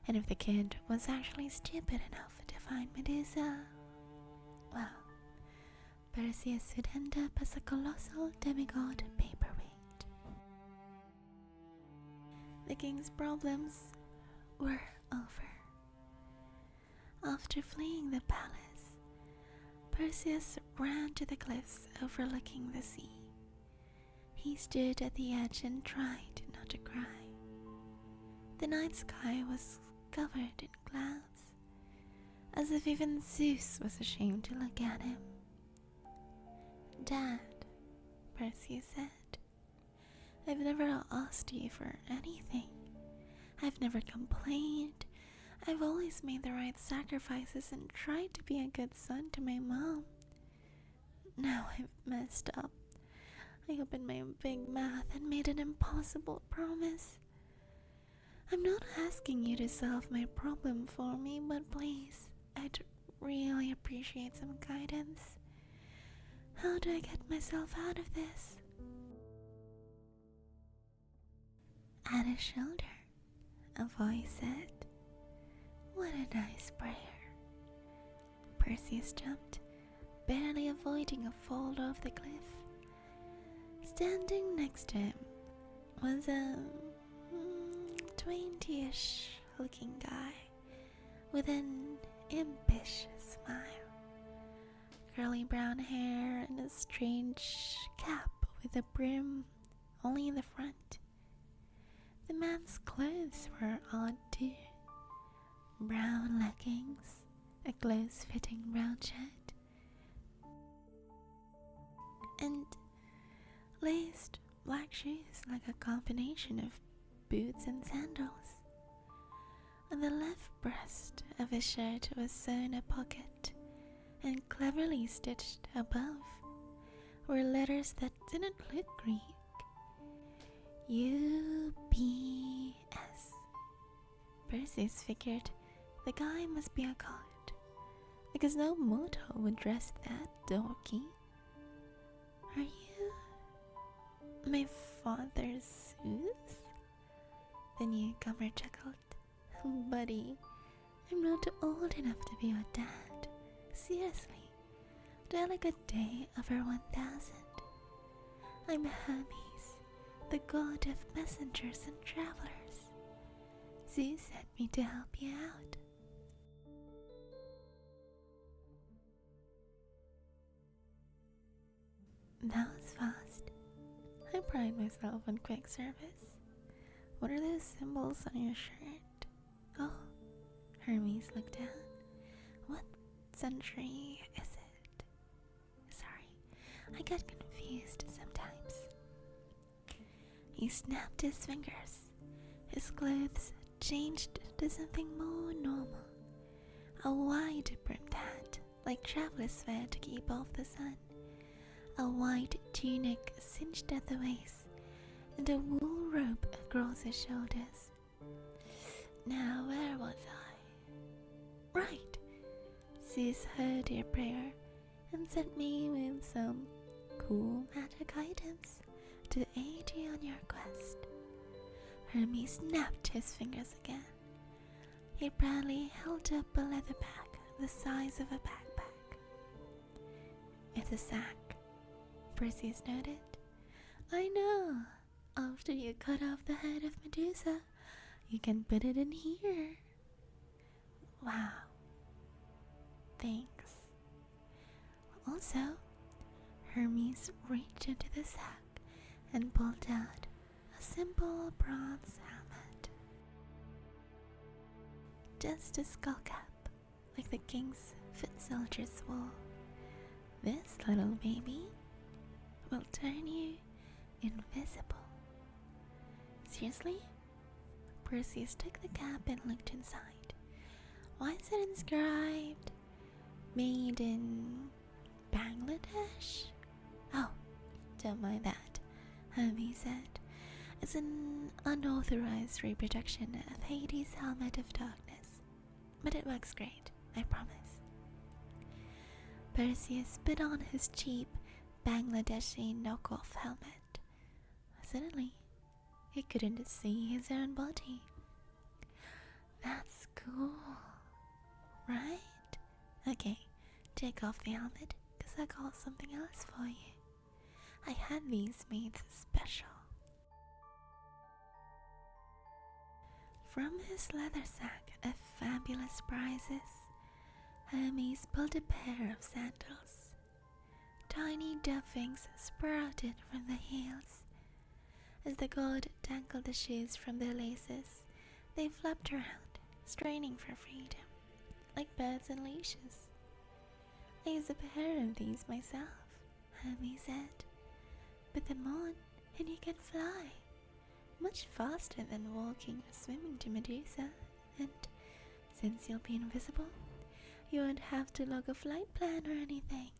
And if the kid was actually stupid enough to find Medusa, well, Perseus would end up as a colossal demigod paperweight. The king's problems were over. After fleeing the palace, Perseus ran to the cliffs overlooking the sea. He stood at the edge and tried not to cry. The night sky was covered in clouds, as if even Zeus was ashamed to look at him. "Dad," Perseus said, "I've never asked you for anything. I've never complained. I've always made the right sacrifices and tried to be a good son to my mom. Now I've messed up. I opened my big mouth and made an impossible promise. I'm not asking you to solve my problem for me, but please, I'd really appreciate some guidance. How do I get myself out of this?" At his shoulder, a voice said, "What a nice prayer." Perseus jumped, barely avoiding a fall off the cliff. Standing next to him was a 20-ish looking guy with an impish smile, curly brown hair and a strange cap with a brim only in the front. The man's clothes were odd too. Brown leggings, a close-fitting brown shirt, and laced black shoes like a combination of boots and sandals. On the left breast of his shirt was sewn a pocket, and cleverly stitched above were letters that didn't look Greek. U-B-S. Perseus figured the guy must be a god, because no mortal would dress that dorky. Are you my father's Zeus? The newcomer chuckled. Buddy, I'm not old enough to be your dad. Seriously, delicate day over 1000. I'm Hermes, the god of messengers and travelers. Zeus sent me to help you out. That was fast. I pride myself on quick service. What are those symbols on your shirt? Oh, Hermes looked down. What century is it? Sorry, I get confused sometimes. He snapped his fingers. His clothes changed to something more normal. A wide-brimmed hat, like travelers wear to keep off the sun. A white tunic cinched at the waist, and a wool robe across his shoulders. Now, where was I? Right! Zeus heard your prayer and sent me with some cool magic items to aid you on your quest. Hermes snapped his fingers again. He proudly held up a leather bag the size of a backpack. It's a sack, Perseus noted. I know. After you cut off the head of Medusa, you can put it in here. Wow. Thanks. Also, Hermes reached into the sack and pulled out a simple bronze helmet. Just a skull cap, like the king's foot soldiers wore. This little baby will turn you invisible. Seriously? Perseus took the cap and looked inside. Why is it inscribed made in Bangladesh? Oh, don't mind that, Hermes said. It's an unauthorized reproduction of Hades' helmet of darkness, but it works great, I promise. Perseus put on his cheap Bangladeshi knockoff helmet. Suddenly, he couldn't see his own body. That's cool, right? Okay, take off the helmet, cause I got something else for you. I had these made special. From his leather sack of fabulous prizes, Hermes pulled a pair of sandals. Tiny dove wings sprouted from the heels. As the god tangled the shoes from their laces, they flapped around, straining for freedom, like birds in leashes. I use a pair of these myself, Hermes said. Put them on and you can fly, much faster than walking or swimming to Medusa, and since you'll be invisible, you won't have to log a flight plan or anything.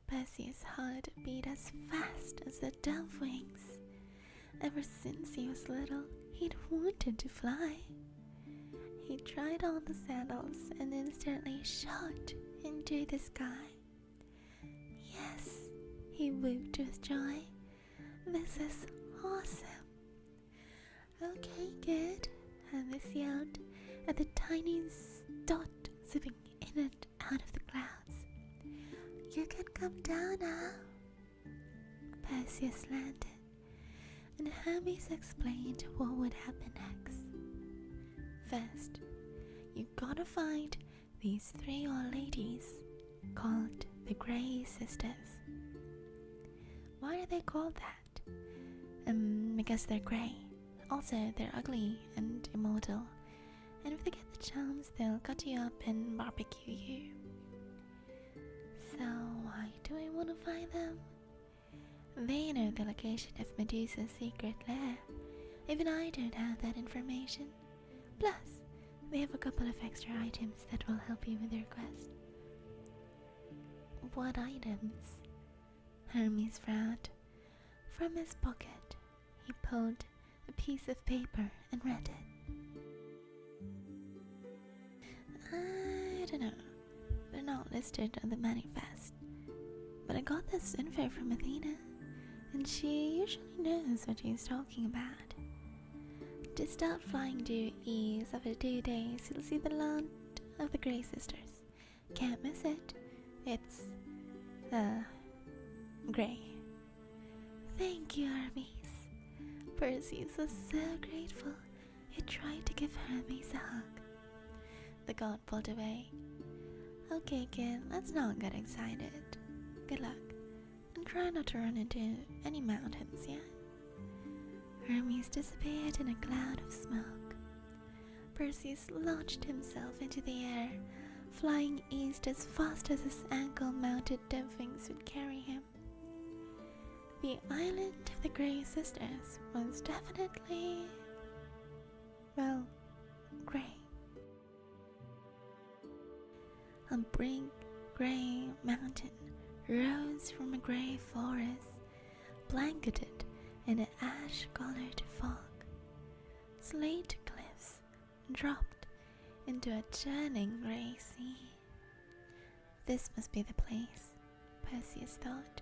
Perseus' heart beat as fast as the dove wings. Ever since he was little, he'd wanted to fly. He tried on the sandals and instantly shot into the sky. Yes, he whooped with joy. This is awesome. Okay, good. Hermes yelled at the tiniest dot zipping in and out of the clouds. You can come down now. Perseus landed, and Hermes explained what would happen next. First, you gotta find these 3 old ladies called the Grey Sisters. Why are they called that? Because they're grey. Also, they're ugly and immortal, and if they get the chance, they'll cut you up and barbecue you. So why do I want to find them? They know the location of Medusa's secret lair. Even I don't have that information. Plus, they have a couple of extra items that will help you with your quest. What items? Hermes frowned. From his pocket, he pulled a piece of paper and read it. I don't know. They're not listed on the manifest. but I got this info from Athena, and she usually knows what she's talking about. To start flying due east after 2 days, you'll see the land of the Grey Sisters. Can't miss it. It's, grey. Thank you, Hermes. Perseus was so grateful, he tried to give Hermes a hug. The god pulled away. Okay, kid, let's not get excited. Good luck, and try not to run into any mountains yet. Hermes disappeared in a cloud of smoke. Perseus launched himself into the air, flying east as fast as his ankle-mounted dove wings would carry him. The island of the Grey Sisters was definitely, well, grey. A big grey mountain rose from a grey forest, blanketed in an ash-colored fog. Slate cliffs dropped into a churning grey sea. This must be the place, Perseus thought,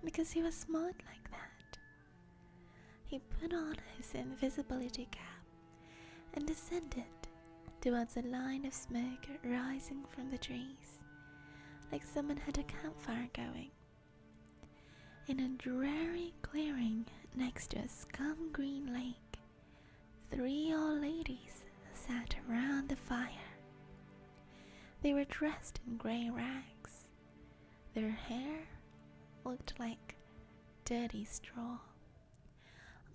because he was smart like that. He put on his invisibility cap and descended towards a line of smoke rising from the trees, like someone had a campfire going. In a dreary clearing next to a scum-green lake, 3 old ladies sat around the fire. They were dressed in grey rags. Their hair looked like dirty straw.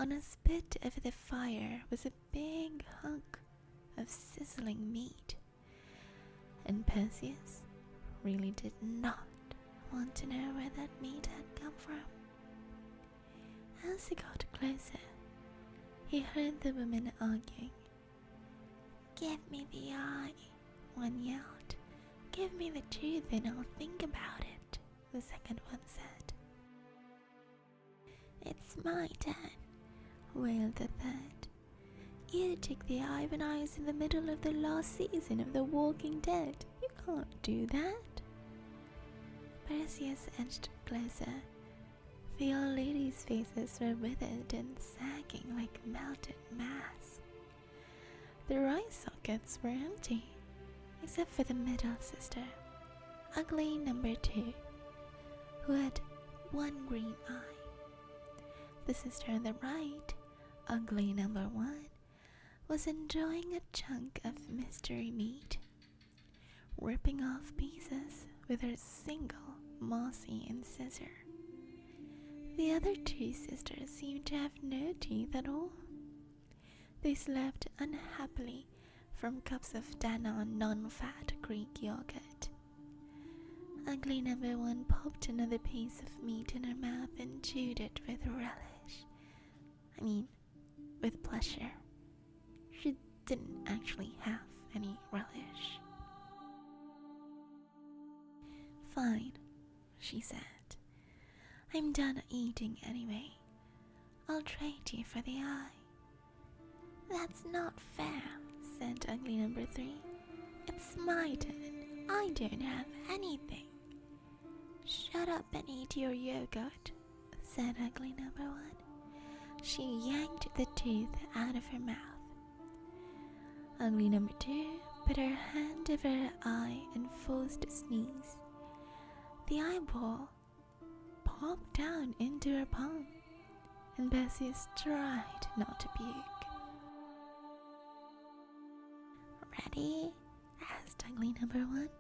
On a spit over the fire was a big hunk of sizzling meat, and Perseus really did not want to know where that meat had come from. As he got closer, he heard the women arguing. "Give me the eye," one yelled. "Give me the tooth and I'll think about it," the second one said. "It's my turn," wailed the third. "You took the eye when I was in the middle of the last season of The Walking Dead. You can't do that." Perseus edged closer. The old ladies' faces were withered and sagging like melted mass. Their eye sockets were empty, except for the middle sister, ugly number 2, who had one green eye. The sister on the right, ugly number 1, was enjoying a chunk of mystery meat, ripping off pieces with her single mossy incisor. The other 2 sisters seemed to have no teeth at all. They slept unhappily from cups of Danone non-fat Greek yogurt. Ugly number 1 popped another piece of meat in her mouth and chewed it with relish. With pleasure. She didn't actually have any relish. "Fine," she said. "I'm done eating anyway. I'll trade you for the eye." "That's not fair," said ugly number 3. "It's my turn. I don't have anything." "Shut up and eat your yogurt," said ugly number 1. She yanked the tooth out of her mouth. Ugly number 2 put her hand over her eye and forced a sneeze. The eyeball popped down into her palm, and Perseus tried not to puke. "Ready?" asked ugly number 1.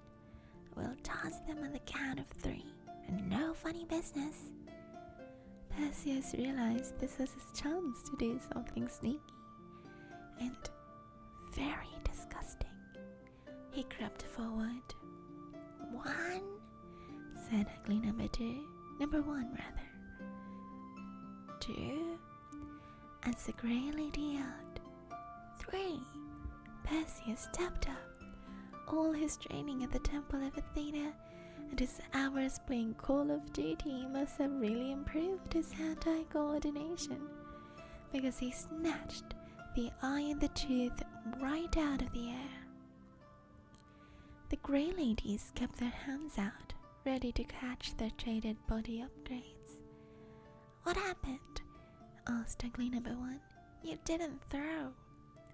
"We'll toss them on the count of 3, and no funny business." Perseus realized this was his chance to do something sneaky and very disgusting. He crept forward. "1," said ugly number 2. Number 1, rather. "2," as the grey lady yelled. 3. Perseus stepped up. All his training at the Temple of Athena and his hours playing Call of Duty must have really improved his hand-eye coordination, because he snatched the eye and the tooth right out of the air. The grey ladies kept their hands out, ready to catch their traded body upgrades. What happened? Asked ugly number 1. You didn't throw.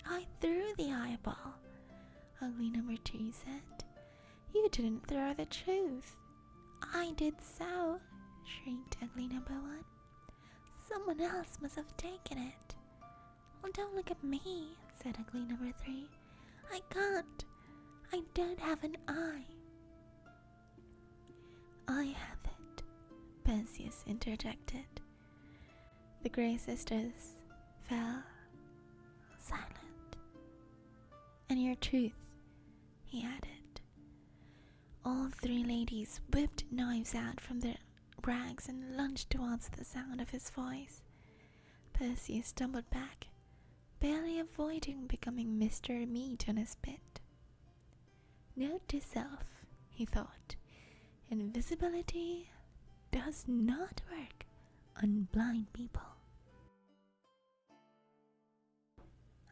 I threw the eyeball, ugly number 2 said. You didn't throw the truth. I did so, shrieked ugly number 1. Someone else must have taken it. Well, don't look at me, said ugly number 3. I can't. I don't have an eye. I have it, Perseus interjected. The Grey sisters fell silent. And your truth, he added. All 3 ladies whipped knives out from their rags and lunged towards the sound of his voice. Perseus stumbled back, barely avoiding becoming Mr. Meat on a spit. Note to self, he thought, invisibility does not work on blind people.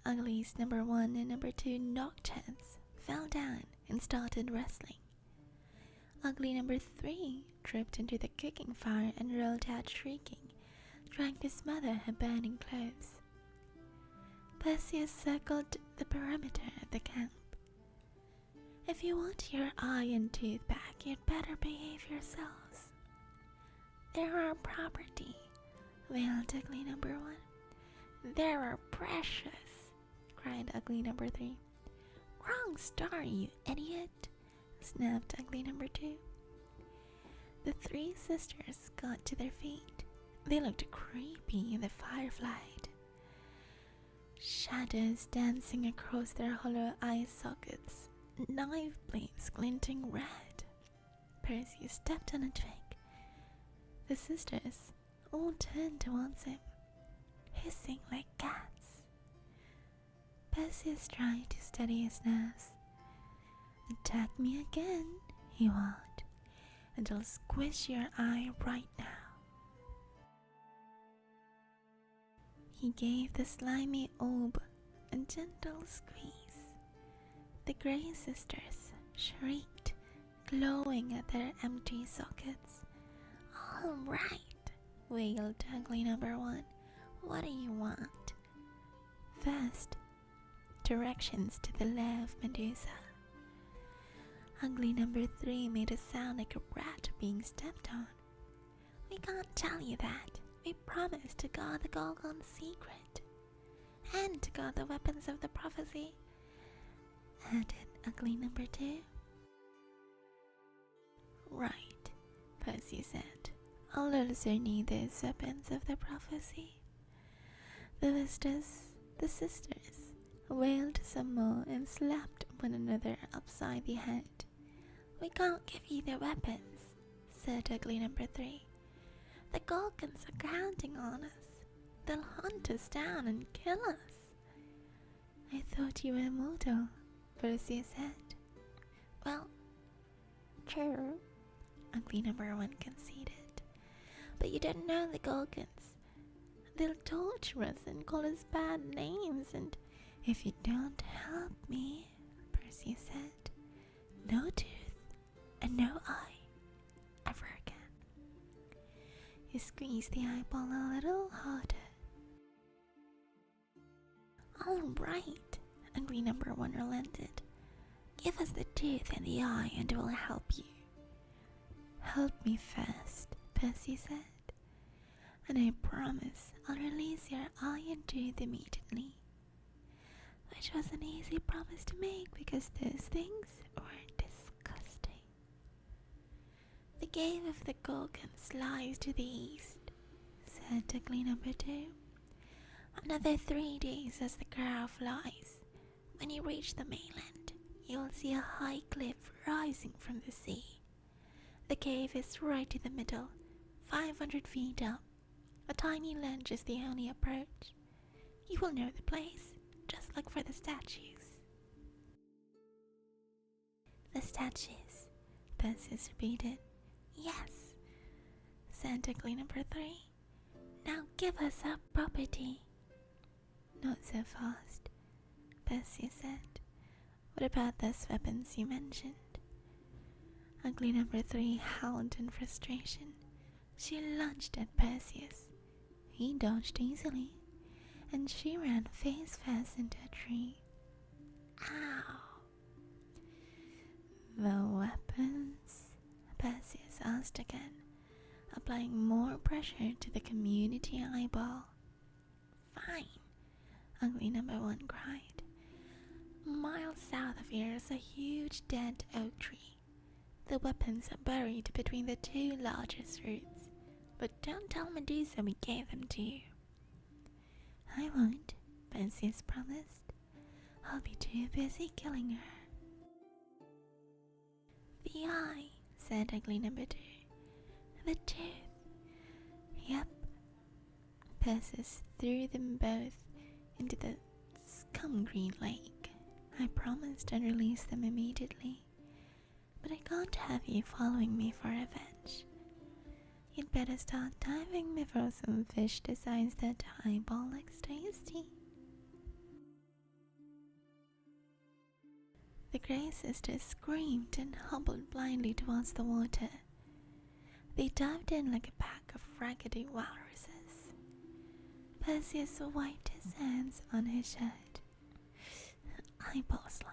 Uglies number 1 and number 2 knocked heads, fell down, and started wrestling. Ugly number 3 tripped into the cooking fire and rolled out shrieking, trying to smother her burning clothes. Perseus circled the perimeter of the camp. If you want your eye and tooth back, you'd better behave yourselves. They're our property, wailed ugly number 1. They're our precious, cried ugly number 3. Wrong star, you idiot, snapped ugly number 2. The 3 sisters got to their feet. They looked creepy in the firelight. Shadows dancing across their hollow eye sockets, knife blades glinting red. Perseus stepped on a twig. The sisters all turned towards him, hissing like cats. Perseus tried to steady his nerves. Attack me again, he warned, and I'll squish your eye right now. He gave the slimy orb a gentle squeeze. The Grey sisters shrieked, glowing at their empty sockets. All right, wailed ugly number 1. What do you want? First, directions to the lair of Medusa. Ugly number 3 made a sound like a rat being stepped on. We can't tell you that. We promised to guard the Gorgon's secret, and to guard the weapons of the prophecy, added ugly number 2. Right, Perseus said. I'll also need those weapons of the prophecy. The sisters, wailed some more and slapped one another upside the head. We can't give you the weapons, said ugly number 3. The Gorgons are counting on us. They'll hunt us down and kill us. I thought you were immortal, Perseus said. Well, true, ugly number 1 conceded. But you don't know the Gorgons. They'll torture us and call us bad names, and if you don't help me, Perseus said, no tooth and no eye ever again. He squeezed the eyeball a little harder. All right, ugly number 1 relented. Give us the tooth and the eye and we'll help you. Help me first, Perseus said, and I promise I'll release your eye and tooth immediately. Which was an easy promise to make because those things were disgusting. The cave of the Gorgons lies to the east, said ugly number 2. Another 3 days as the crow flies. When you reach the mainland, you'll see a high cliff rising from the sea. The cave is right in the middle, 500 feet up. A tiny ledge is the only approach. You will know the place. Just look for the statues. The statues, Perseus repeated. Yes, said ugly number 3. Now give us our property. Not so fast, Perseus said. What about those weapons you mentioned? Ugly number 3 howled in frustration. She lunged at Perseus. He dodged easily, and she ran face first into a tree. Ow! The weapons? Perseus asked again, applying more pressure to the community eyeball. Fine, Ugly number 1 cried. Miles south of here is a huge dead oak tree. The weapons are buried between the 2 largest roots, but don't tell Medusa we gave them to you. I won't, Perseus promised. I'll be too busy killing her. The eye, said Ugly number 2. The tooth. Yep. Perseus threw them both into the scum green lake. I promised I'd release them immediately, but I can't have you following me for revenge. You'd better start diving before some fish decides that eyeball looks tasty. The Grey sisters screamed and hobbled blindly towards the water. They dived in like a pack of raggedy walruses. Perseus wiped his hands on his shirt. Eyeball slime.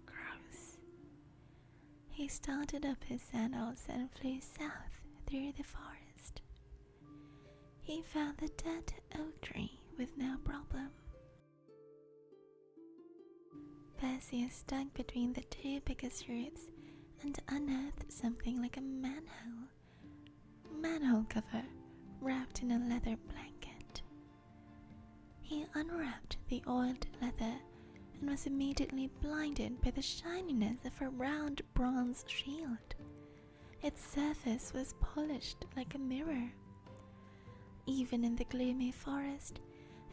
Gross. He started up his sandals and flew south through the forest. He found the dead oak tree with no problem. Perseus dug between the 2 biggest roots and unearthed something like a manhole cover wrapped in a leather blanket. He unwrapped the oiled leather and was immediately blinded by the shininess of a round bronze shield. Its surface was polished like a mirror. Even in the gloomy forest,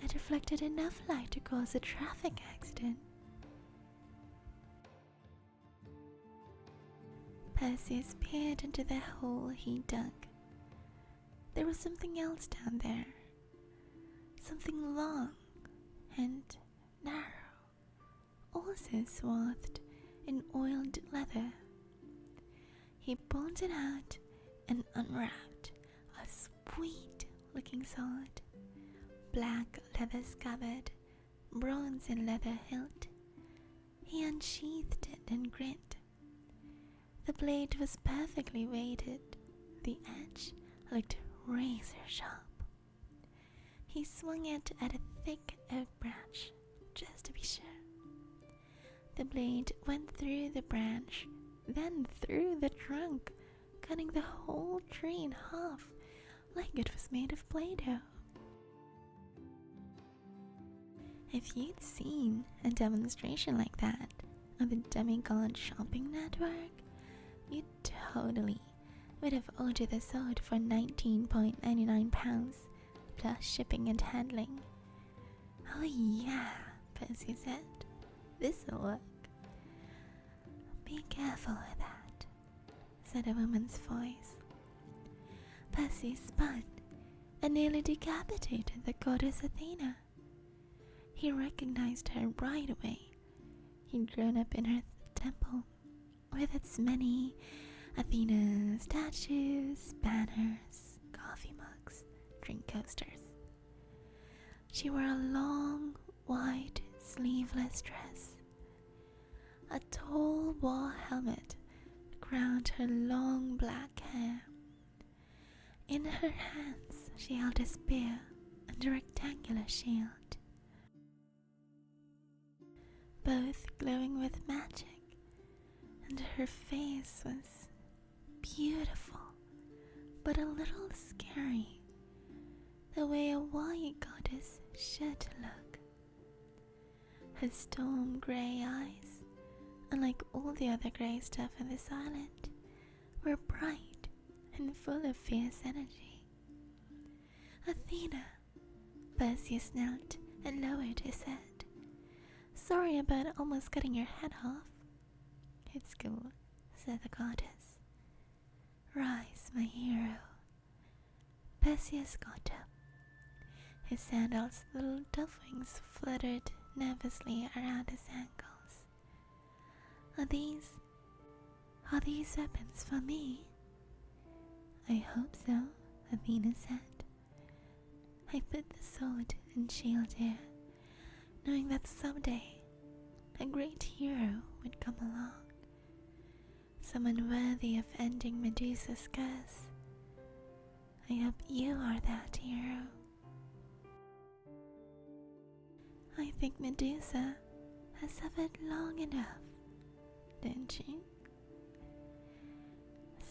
it reflected enough light to cause a traffic accident. Perseus peered into the hole he dug. There was something else down there. Something long and narrow, also swathed in oiled leather. He pulled it out and unwrapped a sweet-looking sword. Black leather scabbard, bronze and leather hilt. He unsheathed it and grinned. The blade was perfectly weighted. The edge looked razor sharp. He swung it at a thick oak branch, just to be sure. The blade went through the branch, then through the trunk, cutting the whole tree in half, like it was made of Play-Doh. If you'd seen a demonstration like that on the Demigod Shopping Network, you totally would have ordered the sword for £19.99 plus shipping and handling. Oh yeah, Percy said. This'll work. Be careful with that, said a woman's voice. Percy spun and nearly decapitated the goddess Athena. He recognized her right away. He'd grown up in her temple, with its many Athena statues, banners, coffee mugs, drink coasters. She wore a long, white, sleeveless dress. A tall war helmet crowned her long black hair. In her hands she held a spear and a rectangular shield, both glowing with magic, and her face was beautiful, but a little scary, the way a white goddess should look. Her storm grey eyes, unlike all the other grey stuff on this island, were bright and full of fierce energy. Athena, Perseus knelt and lowered his head. Sorry about almost cutting your head off. It's cool, said the goddess. Rise, my hero. Perseus got up. His sandals' little dove wings fluttered nervously around his ankles. Are these Are these weapons for me? I hope so, Athena said. I put the sword and shield here, knowing that someday a great hero would come along, someone worthy of ending Medusa's curse. I hope you are that hero. I think Medusa has suffered long enough, don't you?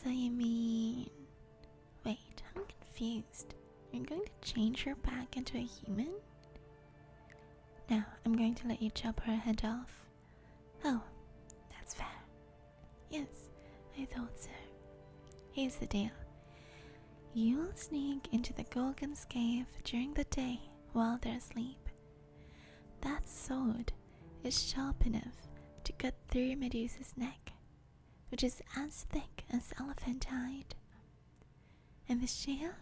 So you mean... Wait, I'm confused. You're going to change her back into a human? Now, I'm going to let you chop her head off. Oh, that's fair. Yes, I thought so. Here's the deal. You will sneak into the Gorgon's cave during the day while they're asleep. That sword is sharp enough to cut through Medusa's neck, which is as thick as elephant hide. And the shield?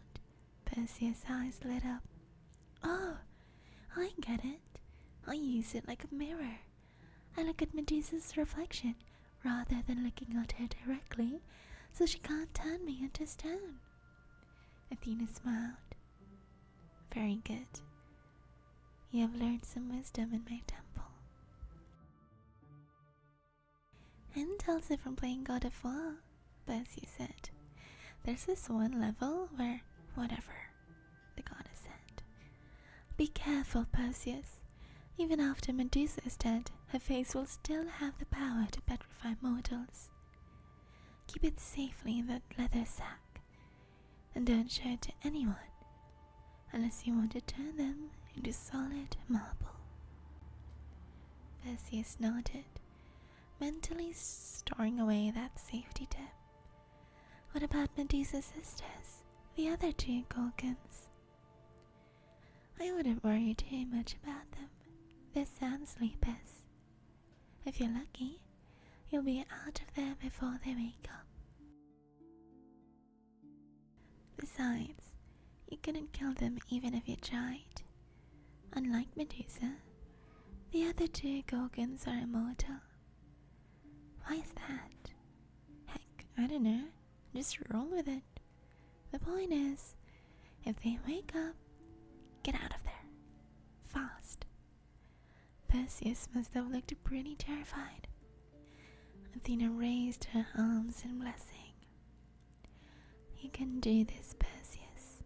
Perseus' eyes lit up. Oh, I get it. I use it like a mirror. I look at Medusa's reflection rather than looking at her directly, so she can't turn me into stone. Athena smiled. Very good. You have learned some wisdom in my temple. And also from playing God of War, Perseus said. There's this one level where, whatever, the goddess said. Be careful, Perseus. Even after Medusa is dead, her face will still have the power to petrify mortals. Keep it safely in that leather sack, and don't show it to anyone, unless you want to turn them into solid marble. Perseus nodded, mentally storing away that safety tip. What about Medusa's sisters, the other two Gorgons? I wouldn't worry too much about them. They're sound sleepers. If you're lucky, you'll be out of there before they wake up. Besides, you couldn't kill them even if you tried. Unlike Medusa, the other two Gorgons are immortal. Why is that? Heck, I don't know. Just roll with it. The point is, if they wake up, get out of there. Fast. Perseus must have looked pretty terrified. Athena raised her arms in blessing. You can do this, Perseus.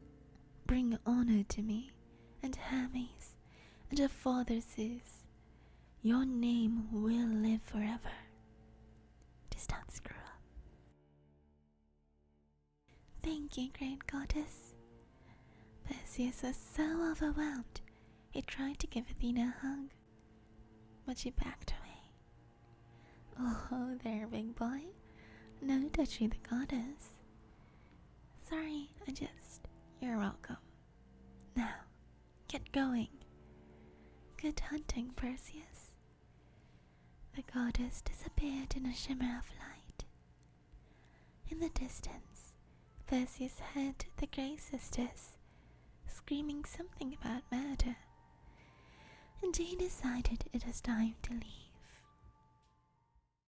Bring honor to me, and Hermes, and her father Zeus. Your name will live forever. Just don't screw up. Thank you, great goddess. Perseus was so overwhelmed, he tried to give Athena a hug, but she backed away. Oh, there, big boy. No touching the goddess. Sorry, you're welcome. Now, get going. Good hunting, Perseus. The goddess disappeared in a shimmer of light. In the distance, Perseus heard the Grey Sisters screaming something about murder, and he decided it was time to leave.